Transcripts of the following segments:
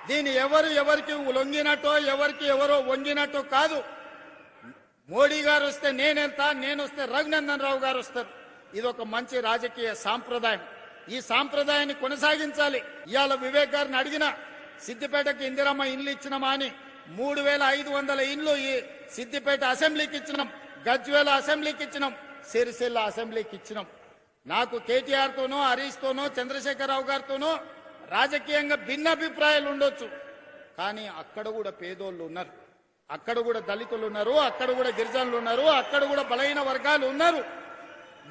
దీని ఎవరికి లొంగినట్టో ఎవరికి ఎవరో వంగినట్టో కాదు. మోడీ గారు వస్తే నేనెళ్తా, నేను వస్తే రఘునందన్ రావు గారు వస్తారు. ఇది ఒక మంచి రాజకీయ సాంప్రదాయం. ఈ సాంప్రదాయాన్ని కొనసాగించాలి. ఇవాళ వివేక్ గారిని అడిగిన సిద్దిపేటకి ఇందిరమ్మ ఇండ్లు ఇచ్చినామా అని 3500 ఇండ్లు ఈ సిద్దిపేట అసెంబ్లీకి ఇచ్చినాం, గజ్వేల అసెంబ్లీకి ఇచ్చినాం, సిరిసిల్ల అసెంబ్లీకి ఇచ్చినాం. నాకు కేటీఆర్ తోనో హరీష్ తోనో చంద్రశేఖరరావు గారితోనో రాజకీయంగా భిన్నాభిప్రాయాలు ఉండొచ్చు, కానీ అక్కడ కూడా పేదోళ్ళు ఉన్నారు, అక్కడ కూడా దళితులు ఉన్నారు, అక్కడ కూడా గిరిజనులు ఉన్నారు, అక్కడ కూడా బలహీన వర్గాలు ఉన్నారు.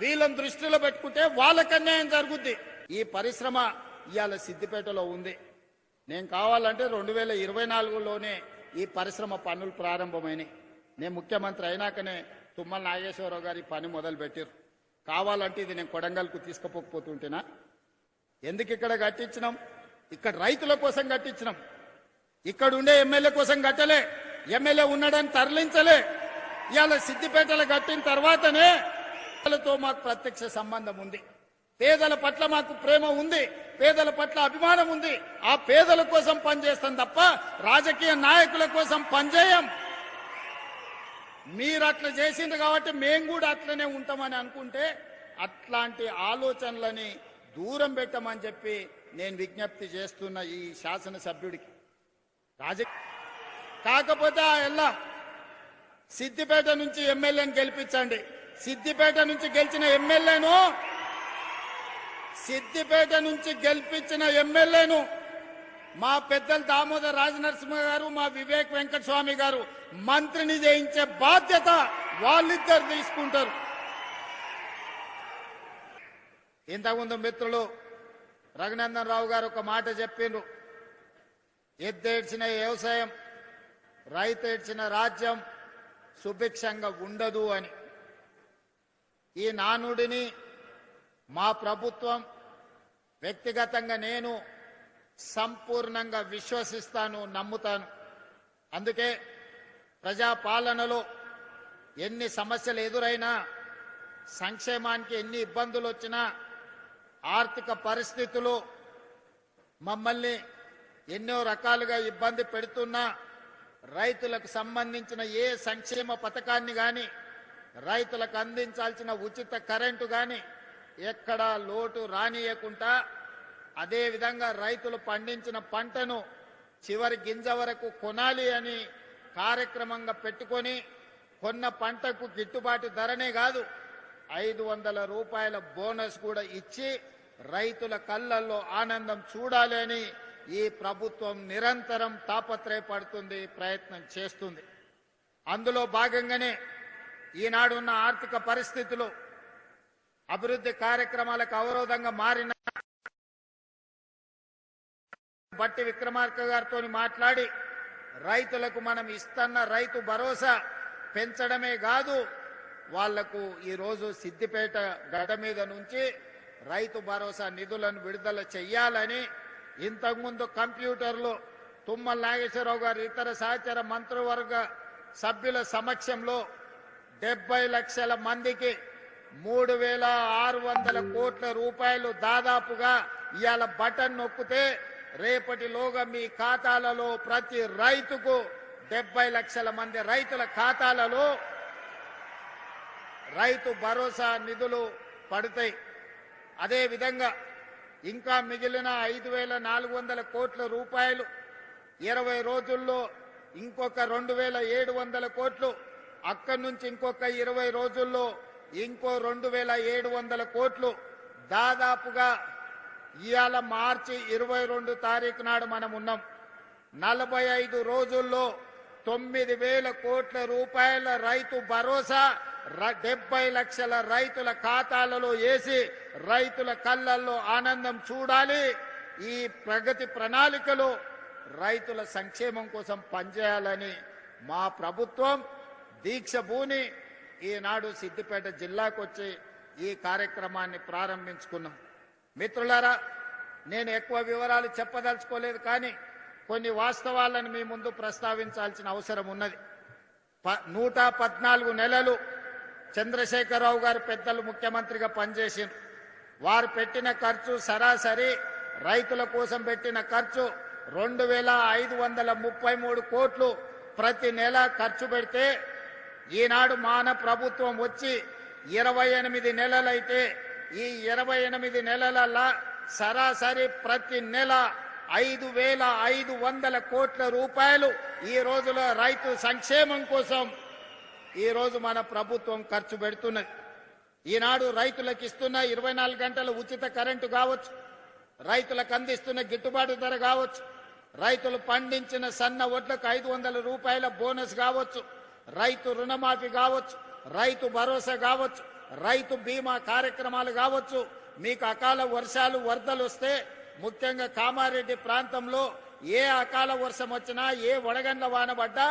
వీళ్ళని దృష్టిలో పెట్టుకుంటే వాళ్ళకి అన్యాయం జరుగుద్ది. ఈ పరిశ్రమ ఇవాళ సిద్దిపేటలో ఉంది. నేను కావాలంటే 2024లోనే ఈ పరిశ్రమ పనులు ప్రారంభమైనాయి. నేను ముఖ్యమంత్రి అయినాకనే తుమ్మల నాగేశ్వరరావు గారి పని మొదలు పెట్టారు. కావాలంటే ఇది నేను కొడంగల్కు తీసుకుపోకపోతుంటేనా? ఎందుకు ఇక్కడ కట్టించినాం? ఇక్కడ రైతుల కోసం కట్టించినాం. ఇక్కడ ఉండే ఎమ్మెల్యే కోసం కట్టలే, ఎమ్మెల్యే ఉన్నాడని తరలించలే. ఇవాళ సిద్దిపేటలో కట్టిన తర్వాతనే పేదలతో మాకు ప్రత్యక్ష సంబంధం ఉంది, పేదల పట్ల మాకు ప్రేమ ఉంది, పేదల పట్ల అభిమానం ఉంది. ఆ పేదల కోసం పనిచేస్తాం తప్ప రాజకీయ నాయకుల కోసం పనిచేయం. మీరు అట్లా చేసిండ్రు కాబట్టి మేము కూడా అట్లనే ఉంటామని అనుకుంటే అట్లాంటి ఆలోచనలని దూరం పెట్టమని చెప్పి నేను విజ్ఞప్తి చేస్తున్న ఈ శాసనసభ్యుడికి. కాకపోతే ఆ సిద్దిపేట నుంచి ఎమ్మెల్యేని గెలిపించండి. సిద్దిపేట నుంచి గెలిచిన ఎమ్మెల్యేను మా పెద్దలు దామోదర్ రాజనరసింహ గారు, మా వివేక్ వెంకటస్వామి గారు మంత్రిని చేయించే బాధ్యత వాళ్ళిద్దరు తీసుకుంటారు. ఇంతకుముందు మిత్రులు రఘునందన్ రావు గారు ఒక మాట చెప్పిండ్రు, ఎద్దేడ్చిన వ్యవసాయం, రైతేడ్చిన రాజ్యం సుభిక్షంగా ఉండదు అని. ఈ నానుడిని మా ప్రభుత్వం, వ్యక్తిగతంగా నేను సంపూర్ణంగా విశ్వసిస్తాను, నమ్ముతాను. అందుకే ప్రజాపాలనలో ఎన్ని సమస్యలు ఎదురైనా, సంక్షేమానికి ఎన్ని ఇబ్బందులు వచ్చినా, ఆర్థిక పరిస్థితులు మమ్మల్ని ఎన్నో రకాలుగా ఇబ్బంది పెడుతున్నా, రైతులకు సంబంధించిన ఏ సంక్షేమ పథకాన్ని కానీ, రైతులకు అందించాల్సిన ఉచిత కరెంటు కానీ ఎక్కడా లోటు రానియకుండా, అదేవిధంగా రైతులు పండించిన పంటను చివరి గింజ వరకు కొనాలి అని కార్యక్రమంగా పెట్టుకొని, కొన్న పంటకు గిట్టుబాటు ధరనే కాదు 500 రూపాయల బోనస్ కూడా ఇచ్చి రైతుల కళ్ళల్లో ఆనందం చూడాలి అని ఈ ప్రభుత్వం నిరంతరం తాపత్రయపడుతుంది, ప్రయత్నం చేస్తుంది. అందులో భాగంగానే ఈనాడున్న ఆర్థిక పరిస్థితులు అభివృద్ధి కార్యక్రమాలకు అవరోధంగా మారిన బట్టి విక్రమార్క గారితో మాట్లాడి రైతులకు మనం ఇస్తున్న రైతు భరోసా పెంచడమే కాదు, వాళ్లకు ఈరోజు సిద్దిపేట గడ్డ మీద నుంచి రైతు భరోసా నిధులను విడుదల చెయ్యాలని ఇంతకుముందు కంప్యూటర్లో తుమ్మల నాగేశ్వరరావు గారు ఇతర సహచర మంత్రివర్గ సభ్యుల సమక్షంలో 70 లక్షల మందికి 3600 కోట్ల రూపాయలు దాదాపుగా ఇవాళ బటన్ నొక్కితే రేపటిలోగా మీ ఖాతాలలో ప్రతి రైతుకు 70 లక్షల మంది రైతుల ఖాతాలలో రైతు భరోసా నిధులు పడతాయి. అదేవిధంగా ఇంకా మిగిలిన 5400 కోట్ల రూపాయలు 20 రోజుల్లో ఇంకొక 2700 కోట్లు, అక్కడి నుంచి ఇంకొక 20 రోజుల్లో ఇంకో 2700 కోట్లు, దాదాపుగా ఇవాళ మార్చి 22 తారీఖు నాడు మనం ఉన్నాం. 45 రోజుల్లో 9000 కోట్ల రూపాయల రైతు భరోసా 70 లక్షల రైతుల ఖాతాలలో వేసి రైతుల కళ్ళల్లో ఆనందం చూడాలి. ఈ ప్రగతి ప్రణాళికలో రైతుల సంక్షేమం కోసం పనిచేయాలని మా ప్రభుత్వం దీక్ష భూని ఈనాడు సిద్దిపేట జిల్లాకు వచ్చి ఈ కార్యక్రమాన్ని ప్రారంభించుకున్నాం. మిత్రులారా, నేను ఎక్కువ వివరాలు చెప్పదలుచుకోలేదు, కానీ కొన్ని వాస్తవాలను మీ ముందు ప్రస్తావించాల్సిన అవసరం ఉన్నది. 114 నెలలు చంద్రశేఖరరావు గారు పెద్దలు ముఖ్యమంత్రిగా పనిచేసిండ్రు. వారు పెట్టిన ఖర్చు సరాసరి రైతుల కోసం పెట్టిన ఖర్చు 2533 కోట్లు ప్రతి నెల ఖర్చు పెడితే ఈనాడు మన ప్రభుత్వం వచ్చి 28 నెలలైతే ఈ 28 నెలల సరాసరి ప్రతి నెల 5500 కోట్ల రూపాయలు ఈ రోజులో రైతు సంక్షేమం కోసం ఈ రోజు మన ప్రభుత్వం ఖర్చు పెడుతున్నది. ఈనాడు రైతులకు ఇస్తున్న 24 గంటల ఉచిత కరెంటు కావచ్చు, రైతులకు అందిస్తున్న గిట్టుబాటు ధర కావచ్చు, రైతులు పండించిన సన్న వడ్లకు 500 రూపాయల బోనస్ కావచ్చు, రైతు రుణమాఫీ కావచ్చు, రైతు భరోసా కావచ్చు, రైతు బీమా కార్యక్రమాలు కావచ్చు. మీకు అకాల వర్షాలు వరదలు వస్తే ముఖ్యంగా కామారెడ్డి ప్రాంతంలో ఏ అకాల వర్షం వచ్చినా ఏ వడగండ్ల వాన పడ్డా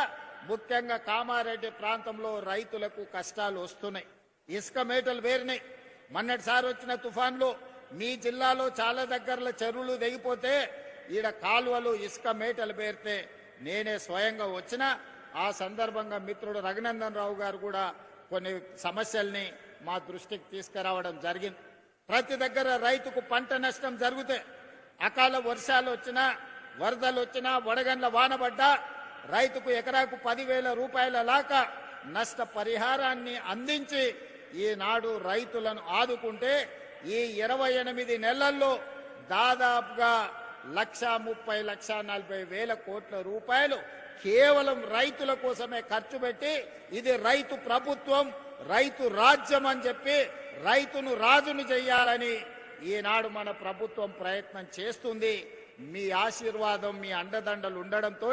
ముఖ్యంగా కామారెడ్డి ప్రాంతంలో రైతులకు కష్టాలు వస్తున్నాయి. ఇసుక మేటలు వేరినాయి. మొన్నటిసారి వచ్చిన తుఫాన్లో మీ జిల్లాలో చాలా దగ్గరలో చెరువులు తెగిపోతే ఈడ కాలువలు ఇసుక మేటలు పేరితే నేనే స్వయంగా వచ్చిన ఆ సందర్భంగా మిత్రుడు రఘునందన్ రావు గారు కూడా కొన్ని సమస్యల్ని మా దృష్టికి తీసుకురావడం జరిగింది. ప్రతి దగ్గర రైతుకు పంట నష్టం జరిగితే అకాల వర్షాలు వచ్చినా వరదలు వచ్చినా వడగండ్ల వాన పడ్డా రైతుకు ఎకరాకు 10,000 రూపాయల లాగా నష్ట పరిహారాన్ని అందించి ఈనాడు రైతులను ఆదుకుంటే ఈ 28 నెలల్లో దాదాపుగా 1,30,40,000 కోట్ల రూపాయలు కేవలం రైతుల కోసమే ఖర్చు పెట్టి ఇది రైతు ప్రభుత్వం, రైతు రాజ్యం అని చెప్పి రైతును రాజును చెయ్యాలని ఈనాడు మన ప్రభుత్వం ప్రయత్నం చేస్తుంది. మీ ఆశీర్వాదం, మీ అండదండలు ఉండడంతో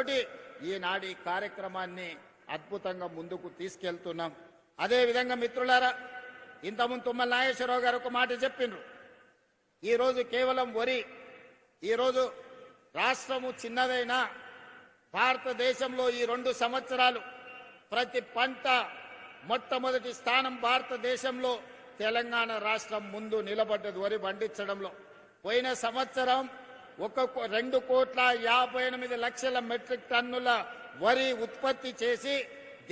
ఈనాడు ఈ కార్యక్రమాన్ని అద్భుతంగా ముందుకు తీసుకెళ్తున్నాం. అదేవిధంగా మిత్రులారా, ఇంతకుముందు తుమ్మల నాగేశ్వరరావు గారు ఒక మాట చెప్పిండ్రు. ఈరోజు కేవలం వరి, ఈరోజు రాష్ట్రము చిన్నదైనా భారతదేశంలో ఈ 2 సంవత్సరాలు ప్రతి పంట మొట్టమొదటి స్థానం భారతదేశంలో తెలంగాణ రాష్ట్రం ముందు నిలబడ్డది వరి పండించడంలో. పోయిన సంవత్సరం 2,58,00,000 మెట్రిక్ టన్నుల వరి ఉత్పత్తి చేసి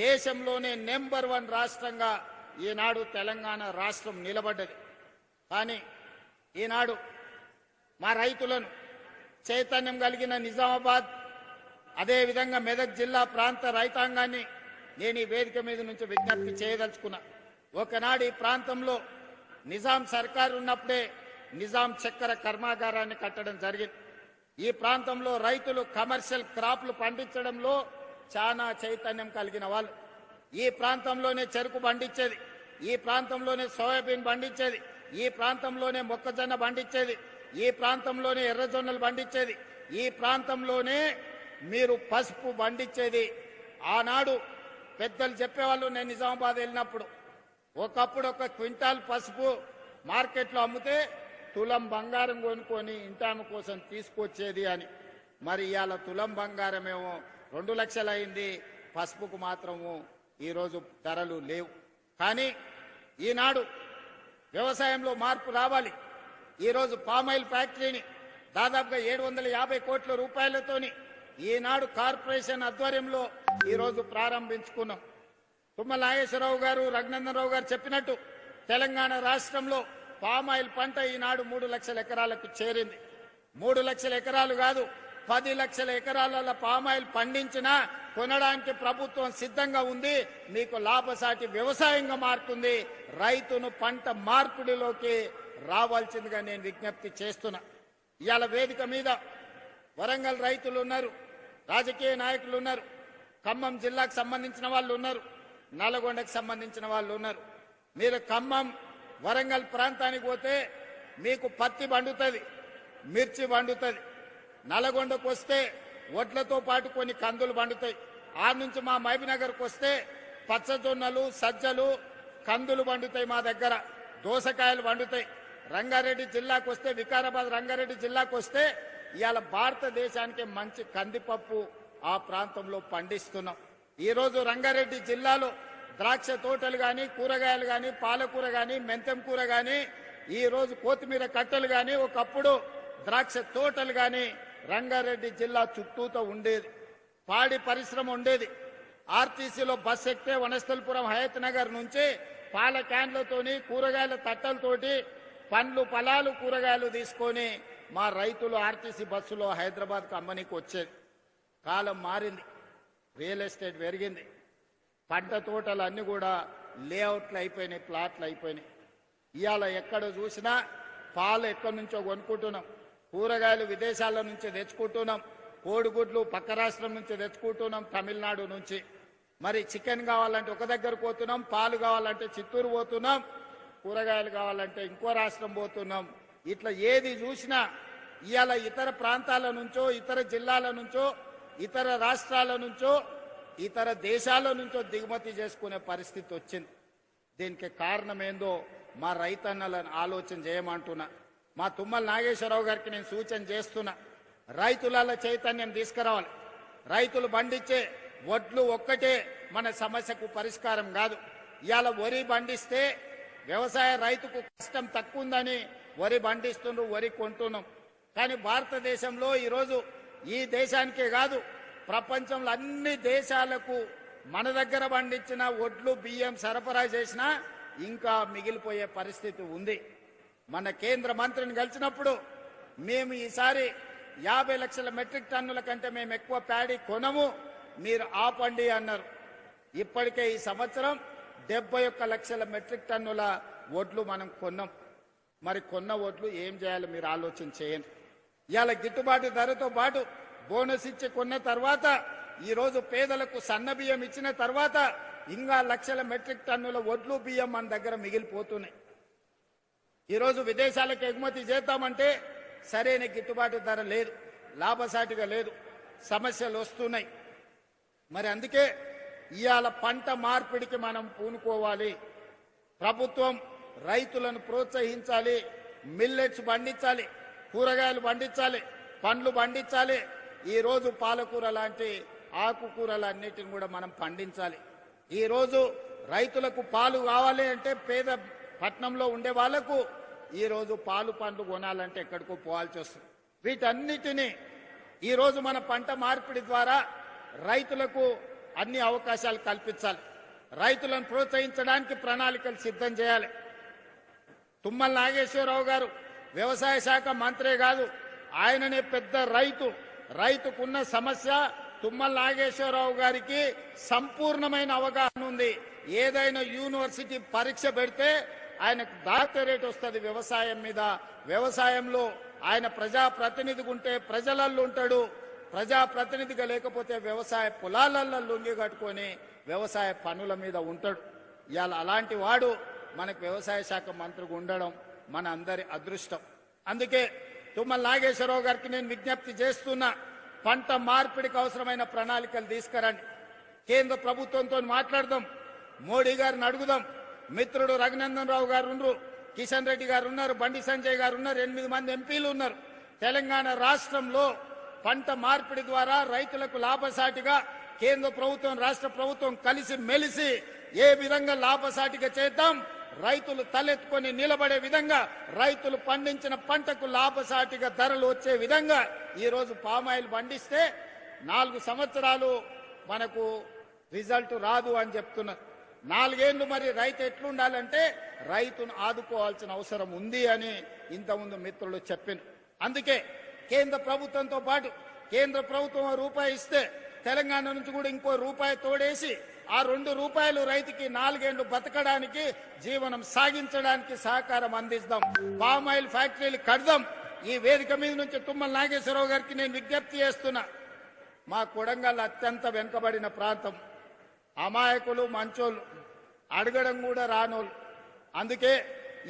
దేశంలోనే నెంబర్ 1 రాష్ట్రంగా ఈనాడు తెలంగాణ రాష్ట్రం నిలబడ్డది. కానీ ఈనాడు మా రైతులను చైతన్యం కలిగిన నిజామాబాద్, అదేవిధంగా మెదక్ జిల్లా ప్రాంత రైతాంగాన్ని నేను ఈ వేదిక మీద నుంచి విజ్ఞప్తి చేయదలుచుకున్నా. ఒకనాడు ఈ ప్రాంతంలో నిజాం సర్కారు ఉన్నప్పుడే నిజాం చక్కెర కర్మాగారాన్ని కట్టడం జరిగింది. ఈ ప్రాంతంలో రైతులు కమర్షియల్ క్రాప్లు పండించడంలో చాలా చైతన్యం కలిగిన వాళ్ళు. ఈ ప్రాంతంలోనే చెరుకు పండించేది, ఈ ప్రాంతంలోనే సోయాబీన్ పండించేది, ఈ ప్రాంతంలోనే మొక్కజొన్న పండించేది, ఈ ప్రాంతంలోనే ఎర్రజొన్నలు పండించేది, ఈ ప్రాంతంలోనే మీరు పసుపు పండించేది. ఆనాడు పెద్దలు చెప్పేవాళ్ళు, నేను నిజామాబాద్ వెళ్ళినప్పుడు, ఒకప్పుడు 1 క్వింటాల్ పసుపు మార్కెట్లో అమ్మితే తులం బంగారం కొనుక్కొని ఇంటామ కోసం తీసుకొచ్చేది అని. మరి ఇవాళ తులం బంగారమేమో 2 లక్షలు అయింది, పసుపుకు మాత్రము ఈరోజు ధరలు లేవు. కానీ ఈనాడు వ్యవసాయంలో మార్పు రావాలి. ఈరోజు పామాయిల్ ఫ్యాక్టరీని దాదాపుగా 750 కోట్ల రూపాయలతోని ఈనాడు కార్పొరేషన్ ఆధ్వర్యంలో ఈరోజు ప్రారంభించుకున్నాం. తుమ్మల నాగేశ్వరరావు గారు, రఘునందన్ రావు గారు చెప్పినట్టు తెలంగాణ రాష్ట్రంలో పామాయిల్ పంట ఈనాడు 3 లక్షల ఎకరాలకు చేరింది. 3 లక్షల ఎకరాలు కాదు, 10 లక్షల ఎకరాల పామాయిల్ పండించినా కొనడానికి ప్రభుత్వం సిద్ధంగా ఉంది. మీకు లాభసాటి వ్యవసాయంగా మారుతుంది. రైతును పంట మార్పిడిలోకి రావాల్సిందిగా నేను విజ్ఞప్తి చేస్తున్నా. ఇవాళ వేదిక మీద వరంగల్ రైతులు ఉన్నారు, రాజకీయ నాయకులు ఉన్నారు, ఖమ్మం జిల్లాకు సంబంధించిన వాళ్ళు ఉన్నారు, నల్గొండకు సంబంధించిన వాళ్ళు ఉన్నారు. మీరు ఖమ్మం వరంగల్ ప్రాంతానికి పోతే మీకు పత్తి పండుతుంది, మిర్చి పండుతుంది. నల్గొండకు వస్తే వడ్లతో పాటు కొన్ని కందులు పండుతాయి. ఆ నుంచి మా మహబూబ్నగర్కు వస్తే పచ్చజొన్నలు, సజ్జలు, కందులు పండుతాయి. మా దగ్గర దోసకాయలు పండుతాయి. రంగారెడ్డి జిల్లాకు వస్తే, వికారాబాద్ రంగారెడ్డి జిల్లాకు వస్తే ఇవాళ భారతదేశానికి మంచి కందిపప్పు ఆ ప్రాంతంలో పండిస్తున్నాం. ఈరోజు రంగారెడ్డి జిల్లాలో ద్రాక్ష తోటలు కానీ, కూరగాయలు కానీ, పాలకూర కానీ, మెంతం కూర కానీ, ఈరోజు కొత్తిమీర కట్టలు కానీ, ఒకప్పుడు ద్రాక్ష తోటలు కానీ రంగారెడ్డి జిల్లా చుట్టూతో ఉండేది. పాడి పరిశ్రమ ఉండేది. ఆర్టీసీలో బస్ ఎక్కితే వనస్థలపురం హయత్ నగర్ నుంచి పాల క్యాన్లతోని, కూరగాయల తట్టలతోటి పండ్లు, ఫలాలు, కూరగాయలు తీసుకొని మా రైతులు ఆర్టీసీ బస్సులో హైదరాబాద్కు అమ్మనీకి వచ్చేది. కాలం మారింది, రియల్ ఎస్టేట్ పెరిగింది, పంట తోటలు అన్నీ కూడా లేఅవుట్లు అయిపోయినాయి, ప్లాట్లు అయిపోయినాయి. ఇవాళ ఎక్కడ చూసినా పాలు ఎక్కడి నుంచో కొనుక్కుంటున్నాం, కూరగాయలు విదేశాల నుంచి తెచ్చుకుంటున్నాం, కోడిగుడ్లు పక్క రాష్ట్రం నుంచి తెచ్చుకుంటున్నాం, తమిళనాడు నుంచి. మరి చికెన్ కావాలంటే ఒక దగ్గర పోతున్నాం, పాలు కావాలంటే చిత్తూరు పోతున్నాం, కూరగాయలు కావాలంటే ఇంకో రాష్ట్రం పోతున్నాం. ఇట్లా ఏది చూసినా ఇవాళ ఇతర ప్రాంతాల నుంచో, ఇతర జిల్లాల నుంచో, ఇతర రాష్ట్రాల నుంచో, ఇతర దేశాల నుంచో దిగుమతి చేసుకునే పరిస్థితి వచ్చింది. దీనికి కారణం ఏందో మా రైతన్నలను ఆలోచన చేయమంటున్నా. మా తుమ్మల నాగేశ్వరరావు గారికి నేను సూచన చేస్తున్నా, రైతుల చైతన్యం తీసుకురావాలి. రైతులు పండించే వడ్లు ఒక్కటే మన సమస్యకు పరిష్కారం కాదు. ఇవాళ వరి పండిస్తే వ్యవసాయ రైతుకు కష్టం తక్కువ ఉందని వరి పండిస్తుండ్రు, వరి కొంటున్నాం. కానీ భారతదేశంలో ఈరోజు ఈ దేశానికే కాదు, ప్రపంచంలో అన్ని దేశాలకు మన దగ్గర పండించిన వడ్లు బియ్యం సరఫరా చేసినా ఇంకా మిగిలిపోయే పరిస్థితి ఉంది. మన కేంద్ర మంత్రిని కలిసినప్పుడు మేము ఈసారి 50 లక్షల మెట్రిక్ టన్నుల కంటే మేము ఎక్కువ ప్యాడీ కొనము, మీరు ఆపండి అన్నారు. ఇప్పటికే ఈ సంవత్సరం 71 లక్షల మెట్రిక్ టన్నుల వడ్లు మనం కొన్నాం. మరి కొన్న వడ్లు ఏం చేయాలో మీరు ఆలోచన చేయండి. ఇవాళ గిట్టుబాటు ధరతో పాటు బోనస్ ఇచ్చి కొన్న తర్వాత, ఈరోజు పేదలకు సన్న బియ్యం ఇచ్చిన తర్వాత ఇంకా లక్షల మెట్రిక్ టన్నుల వడ్లు బియ్యం మన దగ్గర మిగిలిపోతున్నాయి. ఈరోజు విదేశాలకు ఎగుమతి చేద్దామంటే సరైన గిట్టుబాటు ధర లేదు, లాభసాటిగా లేదు, సమస్యలు వస్తున్నాయి. మరి అందుకే ఇవాళ పంట మార్పిడికి మనం పూనుకోవాలి. ప్రభుత్వం రైతులను ప్రోత్సహించాలి, మిల్లెట్స్ పండించాలి, కూరగాయలు పండించాలి, పండ్లు పండించాలి. ఈరోజు పాలకూర లాంటి ఆకుకూరలన్నిటిని కూడా మనం పండించాలి. ఈరోజు రైతులకు పాలు కావాలి అంటే పేద పట్టణంలో ఉండే వాళ్లకు ఈరోజు పాలు పండ్లు కొనాలంటే ఎక్కడికో పోవాల్సి వస్తుంది. వీటన్నిటినీ ఈరోజు మన పంట మార్పిడి ద్వారా రైతులకు అన్ని అవకాశాలు కల్పించాలి. రైతులను ప్రోత్సహించడానికి ప్రణాళికలు సిద్ధం చేయాలి. తుమ్మల నాగేశ్వరరావు గారు వ్యవసాయ శాఖ మంత్రే కాదు, ఆయననే పెద్ద రైతు. రైతుకున్న సమస్య తుమ్మల నాగేశ్వరరావు గారికి సంపూర్ణమైన అవగాహన ఉంది. ఏదైనా యూనివర్సిటీ పరీక్ష పెడితే ఆయనకు డాక్టరేట్ వస్తుంది వ్యవసాయం మీద. వ్యవసాయంలో ఆయన ప్రజాప్రతినిధిగా ఉంటే ప్రజలల్లో ఉంటాడు, ప్రజాప్రతినిధిగా లేకపోతే వ్యవసాయ పొలాలల్లో లొంగి కట్టుకొని వ్యవసాయ పనుల మీద ఉంటాడు. ఇవాళ అలాంటి వాడు మనకు వ్యవసాయ శాఖ మంత్రిగా ఉండడం మన అందరి అదృష్టం. అందుకే తుమ్మల నాగేశ్వరరావు గారికి నేను విజ్ఞప్తి చేస్తున్నా, పంట మార్పిడికి అవసరమైన ప్రణాళికలు తీసుకురండి. కేంద్ర ప్రభుత్వంతో మాట్లాడదాం, మోడీ గారిని అడుగుదాం. మిత్రుడు రఘునందన్ రావు గారు ఉన్నారు, కిషన్ రెడ్డి గారు ఉన్నారు, బండి సంజయ్ గారు ఉన్నారు, 8 మంది ఎంపీలు ఉన్నారు. తెలంగాణ రాష్ట్రంలో పంట మార్పిడి ద్వారా రైతులకు లాభసాటిగా కేంద్ర ప్రభుత్వం రాష్ట్ర ప్రభుత్వం కలిసి మెలిసి ఏ విధంగా లాభసాటిగా చేద్దాం, రైతులు తలెత్తుకొని నిలబడే విధంగా, రైతులు పండించిన పంటకు లాభసాటిగా ధరలు వచ్చే విధంగా ఈరోజు పామాయిల్ పండిస్తే 4 సంవత్సరాలు మనకు రిజల్ట్ రాదు అని చెప్తున్నారు. 4 ఏళ్లు మరి రైతు ఎట్లుండాలంటే రైతును ఆదుకోవాల్సిన అవసరం ఉంది అని ఇంతకుముందు మిత్రులు చెప్పారు. అందుకే కేంద్ర ప్రభుత్వంతో పాటు కేంద్ర ప్రభుత్వం రూపాయి ఇస్తే తెలంగాణ నుంచి కూడా ఇంకో రూపాయి తోడేసి ఆ 2 రూపాయలు రైతుకి 4 ఏళ్లు బతకడానికి, జీవనం సాగించడానికి సహకారం అందిస్తాం. పామాయిల్ ఫ్యాక్టరీలు కడదాం. ఈ వేదిక మీద నుంచి తుమ్మల నాగేశ్వరరావు గారికి నేను విజ్ఞప్తి చేస్తున్నా, మా కొడంగల్ అత్యంత వెనుకబడిన ప్రాంతం, అమాయకులు మంచోళ్ళు, అడగడం కూడా రానోళ్ళు. అందుకే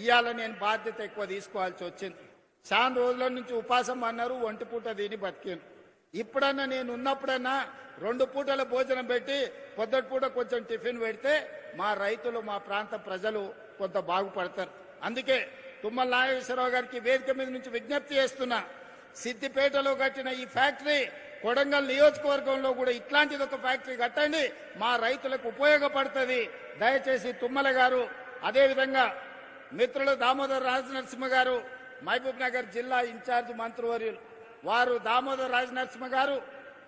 ఇవాళ నేను బాధ్యత ఎక్కువ తీసుకోవాల్సి వచ్చింది. చాలా రోజుల నుంచి ఉపాసం అన్నారు, 1 పూట తిని బతికాను. ఇప్పుడన్నా నేను ఉన్నప్పుడన్నా 2 పూటల భోజనం పెట్టి పొద్దుటి పూట కొంచెం టిఫిన్ పెడితే మా రైతులు, మా ప్రాంత ప్రజలు కొంత బాగుపడతారు. అందుకే తుమ్మల నాగేశ్వరరావు గారికి వేదిక మీద నుంచి విజ్ఞప్తి చేస్తున్నా, సిద్దిపేటలో కట్టిన ఈ ఫ్యాక్టరీ కొడంగల్ నియోజకవర్గంలో కూడా ఇట్లాంటిది ఒక ఫ్యాక్టరీ కట్టండి, మా రైతులకు ఉపయోగపడుతుంది. దయచేసి తుమ్మల గారు, అదేవిధంగా మిత్రులు దామోదర్ రాజనరసింహ గారు, మహబూబ్ నగర్ జిల్లా ఇన్ఛార్జ్ మంత్రివర్యులు వారు, దామోదర్ రాజనరసింహ గారు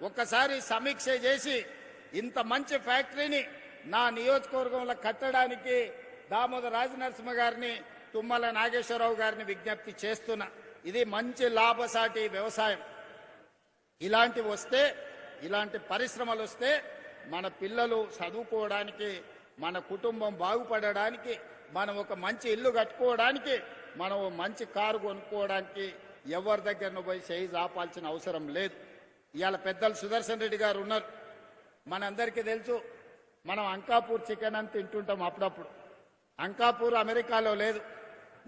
ఒక్కసారి సమీక్ష చేసి ఇంత మంచి ఫ్యాక్టరీని నా నియోజకవర్గంలో కట్టడానికి దామోదర్ రాజనరసింహ గారిని, తుమ్మల నాగేశ్వరరావు గారిని విజ్ఞప్తి చేస్తున్నా. ఇది మంచి లాభసాటి వ్యవసాయం. ఇలాంటివి వస్తే, ఇలాంటి పరిశ్రమలు వస్తే మన పిల్లలు చదువుకోవడానికి, మన కుటుంబం బాగుపడడానికి, మనం ఒక మంచి ఇల్లు కట్టుకోవడానికి, మనం మంచి కారు కొనుక్కోవడానికి ఎవరి దగ్గరను పోయి చేయి ఆపాల్సిన అవసరం లేదు. ఇవాళ పెద్దలు సుదర్శన్ రెడ్డి గారు ఉన్నారు. మనందరికీ తెలుసు, మనం అంకాపూర్ చికెన్ అని తింటుంటాం అప్పుడప్పుడు. అంకాపూర్ అమెరికాలో లేదు,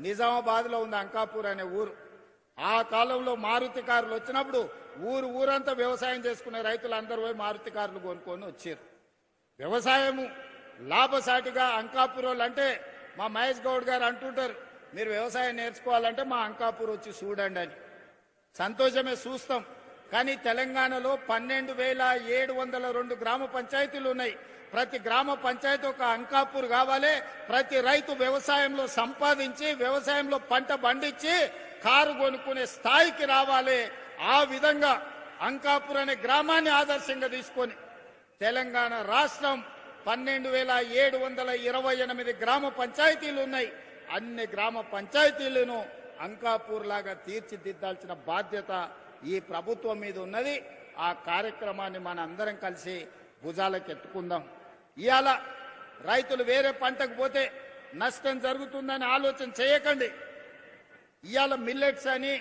నిజామాబాద్లో ఉంది అంకాపూర్ అనే ఊరు. ఆ కాలంలో మారుతి కార్లు వచ్చినప్పుడు ఊరంతా వ్యవసాయం చేసుకునే రైతులు అందరూ పోయి మారుతి కార్లు కొనుక్కొని వచ్చారు. వ్యవసాయము లాభసాటిగా అంకాపూర్ అంటే మా మహేష్ గౌడ్ గారు అంటుంటారు, మీరు వ్యవసాయం నేర్చుకోవాలంటే మా అంకాపూర్ వచ్చి చూడండి అని. సంతోషమే, చూస్తాం. కానీ తెలంగాణలో 12,702 గ్రామ పంచాయతీలు ఉన్నాయి. ప్రతి గ్రామ పంచాయతీ ఒక అంకాపూర్ కావాలి. ప్రతి రైతు వ్యవసాయంలో సంపాదించి, వ్యవసాయంలో పంట పండించి కారు కొనుక్కునే స్థాయికి రావాలి. ఆ విధంగా అంకాపూర్ అనే గ్రామాన్ని ఆదర్శంగా తీసుకొని తెలంగాణ రాష్ట్రం 12,728 గ్రామ పంచాయతీలు ఉన్నాయి. అన్ని గ్రామ పంచాయతీలను అంకాపూర్ లాగా తీర్చిదిద్దాల్సిన బాధ్యత ఈ ప్రభుత్వం మీద ఉన్నది. ఆ కార్యక్రమాన్ని మన అందరం కలిసి భుజాలకెత్తుకుందాం. ఇవాళ రైతులు వేరే పంటకు పోతే నష్టం జరుగుతుందని ఆలోచన చేయకండి. ఇవాళ మిల్లెట్స్ అని,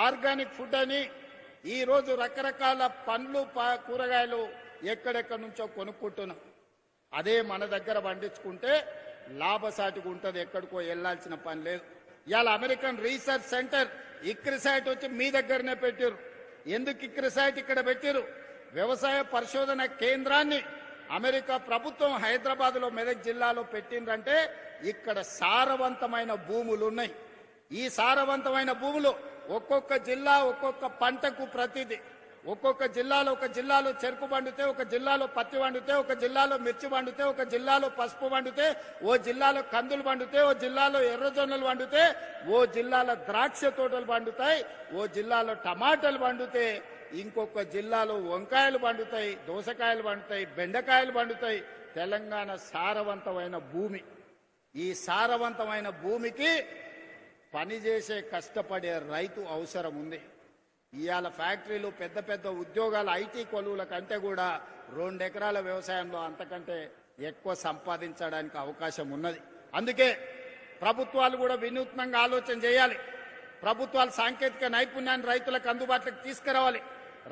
ఆర్గానిక్ ఫుడ్ అని ఈరోజు రకరకాల పండ్లు కూరగాయలు ఎక్కడెక్కడి నుంచో కొనుక్కుంటున్నాం. అదే మన దగ్గర పండించుకుంటే లాభసాటిగా ఉంటుంది, ఎక్కడికో వెళ్లాల్సిన పని లేదు. ఇవాళ అమెరికన్ రీసెర్చ్ సెంటర్ ఇక్రిసైట్ వచ్చి మీ దగ్గరనే పెట్టారు. ఎందుకు ఇక్రిసైట్ ఇక్కడ పెట్టారు? వ్యవసాయ పరిశోధన కేంద్రాన్ని అమెరికా ప్రభుత్వం హైదరాబాద్ లో మెదక్ జిల్లాలో పెట్టిందంటే ఇక్కడ సారవంతమైన భూములు ఉన్నాయి. ఈ సారవంతమైన భూములు ఒక్కొక్క జిల్లా ఒక్కొక్క పంటకు ప్రతిదీ, ఒక్కొక్క జిల్లాలో, ఒక జిల్లాలో చెరుకు పండితే, ఒక జిల్లాలో పత్తి పండితే, ఒక జిల్లాలో మిర్చి పండితే, ఒక జిల్లాలో పసుపు పండితే, ఓ జిల్లాలో కందులు పండితే, ఓ జిల్లాలో ఎర్రజొన్నలు పండితే, ఓ జిల్లాలో ద్రాక్ష తోటలు పండుతాయి, ఓ జిల్లాలో టమాటాలు పండితే, ఇంకొక జిల్లాలో వంకాయలు పండుతాయి, దోసకాయలు పండుతాయి, బెండకాయలు పండుతాయి. తెలంగాణ సారవంతమైన భూమి. ఈ సారవంతమైన భూమికి పనిచేసే కష్టపడే రైతు అవసరం ఉంది. ఇవాళ ఫ్యాక్టరీలు, పెద్ద పెద్ద ఉద్యోగాలు, ఐటీ కొలువుల కంటే కూడా 2 ఎకరాల వ్యవసాయంలో అంతకంటే ఎక్కువ సంపాదించడానికి అవకాశం ఉన్నది. అందుకే ప్రభుత్వాలు కూడా వినూత్నంగా ఆలోచన చేయాలి. ప్రభుత్వాలు సాంకేతిక నైపుణ్యాన్ని రైతులకు అందుబాటులోకి తీసుకురావాలి.